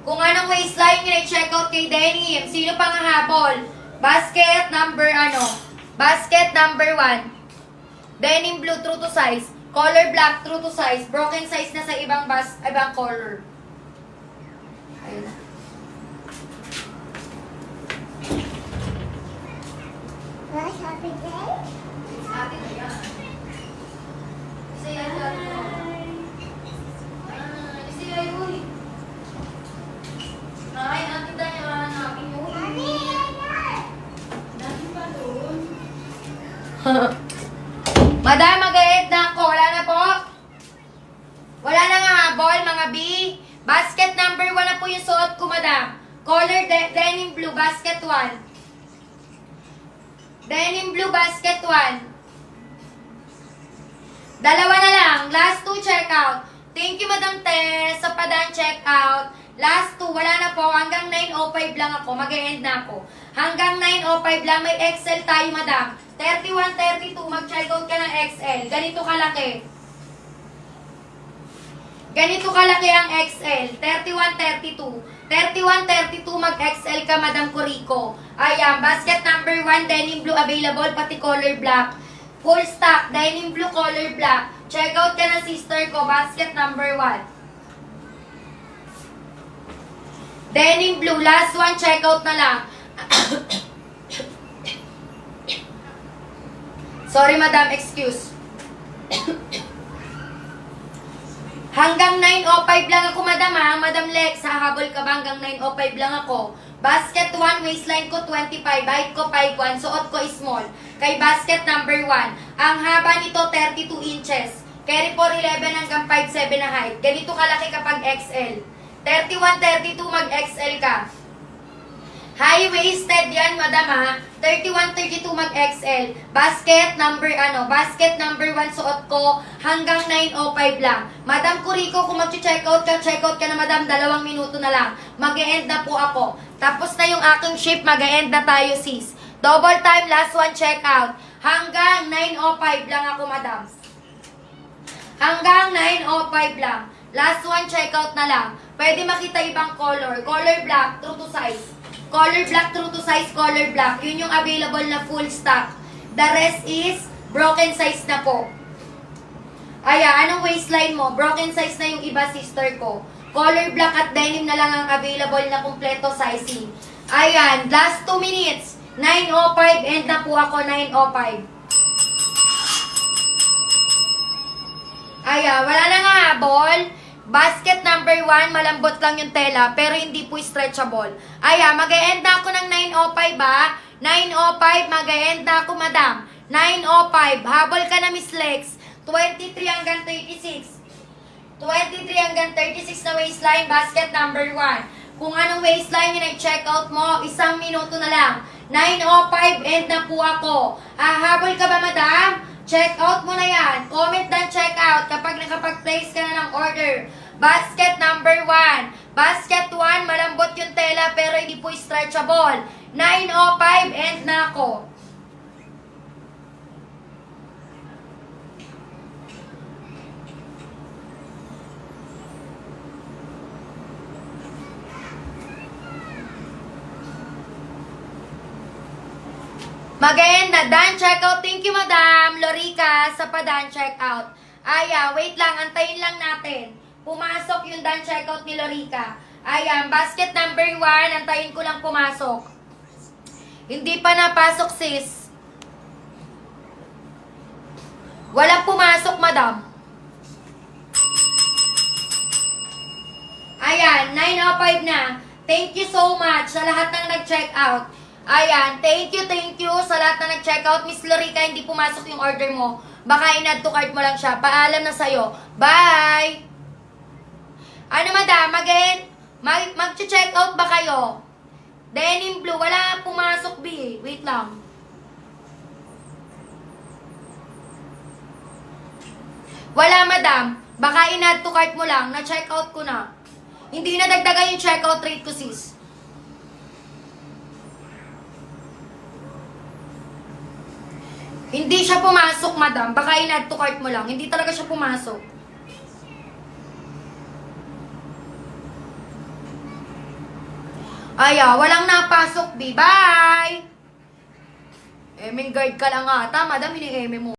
Kung anong waistline nyo check out kay denim, sino pang habol? Basket number Basket number 1. Denim blue, true to size. Color black, true to size. Broken size na sa ibang color. Ayun na. What's happening? Atin na yan. Isa yan lang mo. Isa yan yun. Ay, natin na yan. Natin yun. Mommy! Natin ba doon? Madam, mag-ahead na ako. Wala na po? Wala na nga habol, mga B. Basket number 1 na po yung suot ko, madam. Color denim blue, basket 1. Denim blue, basket 1. Dalawa na lang. Last 2, check out. Thank you, Madam Tess. Sa padaan, check out. Last 2, wala na po. Hanggang 9:05 lang ako. Mag-e-end na ako. Hanggang 9:05 lang. May XL tayo, Madam. 31, 32. Mag-check out ka ng XL. Ganito kalaki. Ganito kalaki ang XL. 31, 32. 31, 32. Mag-XL ka, Madam Corico. Ayan. Basket number 1, denim blue available. Pati color black. Full stock, denim blue, color black. Check out ka na, sister ko. Basket number 1. Denim blue. Last one, check out na lang. Sorry, madam. Excuse. Hanggang 9:05 lang ako, madam, ha? Madam Lex, hahabol ka ba? Hanggang 9:05 lang ako. Basket 1, waistline ko 25, height ko 5'1", suot ko small. Kay basket number 1, ang haba nito 32 inches. Carry for 11 hanggang 5'7" na height. Ganito kalaki kapag XL. 31, 32, mag-XL ka. High-waisted yan, madam, ha? 31, 32, mag-XL. Basket number 1 suot ko hanggang 9:05 lang. Madam Corico, kung mag-check out ka na, madam, 2 minuto na lang. Mag-e-end na po ako. Tapos na yung aking shift, mag-e-end na tayo, sis. Double time, last one check out. Hanggang 9:05 lang ako, madam. Hanggang 9:05 lang. Last one check out na lang. Pwede makita ibang color. Color black, true to size. Color black, true to size, color black. Yun yung available na full stock. The rest is broken size na po. Ayan, anong waistline mo? Broken size na yung iba, sister ko. Color black at denim na lang ang available na kumpleto sizing. Ayan, last 2 minutes. 9:05, end na po ako, 9:05. Ayan, wala na nga habol. Basket number 1, malambot lang yung tela, pero hindi po stretchable. Ayan, mag-e-end na ako ng 9:05, ba? 9:05, mag-e-end na ako, madam. 9:05, habol ka na, Miss Lex. 23 hanggang 36. 23 hanggang 36 na waistline, basket number 1. Kung anong waistline yung nag-check out mo, 1 minuto na lang. 9:05, end na po ako. Habol ka ba, madam? Check out mo na yan. Comment down, check out kapag nakapag-place ka na ng order. Basket number 1. Basket 1, malambot yung tela pero hindi po stretchable. 9:05, end na ako. Mag-end na. Dan, check out. Thank you, madam. Lorica, sa pa dan, check out. Aya, wait lang. Antayin lang natin. Pumasok yung dan, check out ni Lorica. Ayan, basket number 1. Antayin ko lang pumasok. Hindi pa napasok, sis. Walang pumasok, madam. Ayan, 9:05 na. Thank you so much sa lahat ng nag-check out. Ayan, thank you sa lahat na nag-check out. Miss Lorica, hindi pumasok yung order mo. Baka in-add to cart mo lang siya. Paalam na sa'yo. Bye! Ano madam, mag-check out ba kayo? Denim blue, wala pumasok B. Wait lang. Wala madam, baka in-add to cart mo lang. Na-check out ko na. Hindi na dagdagan yung checkout rate ko sis. Hindi siya pumasok madam, baka in-add to cart mo lang. Hindi talaga siya pumasok. Aya, walang napasok, B. Bye! Eming guard ka lang ata, madam, ini-eme mo.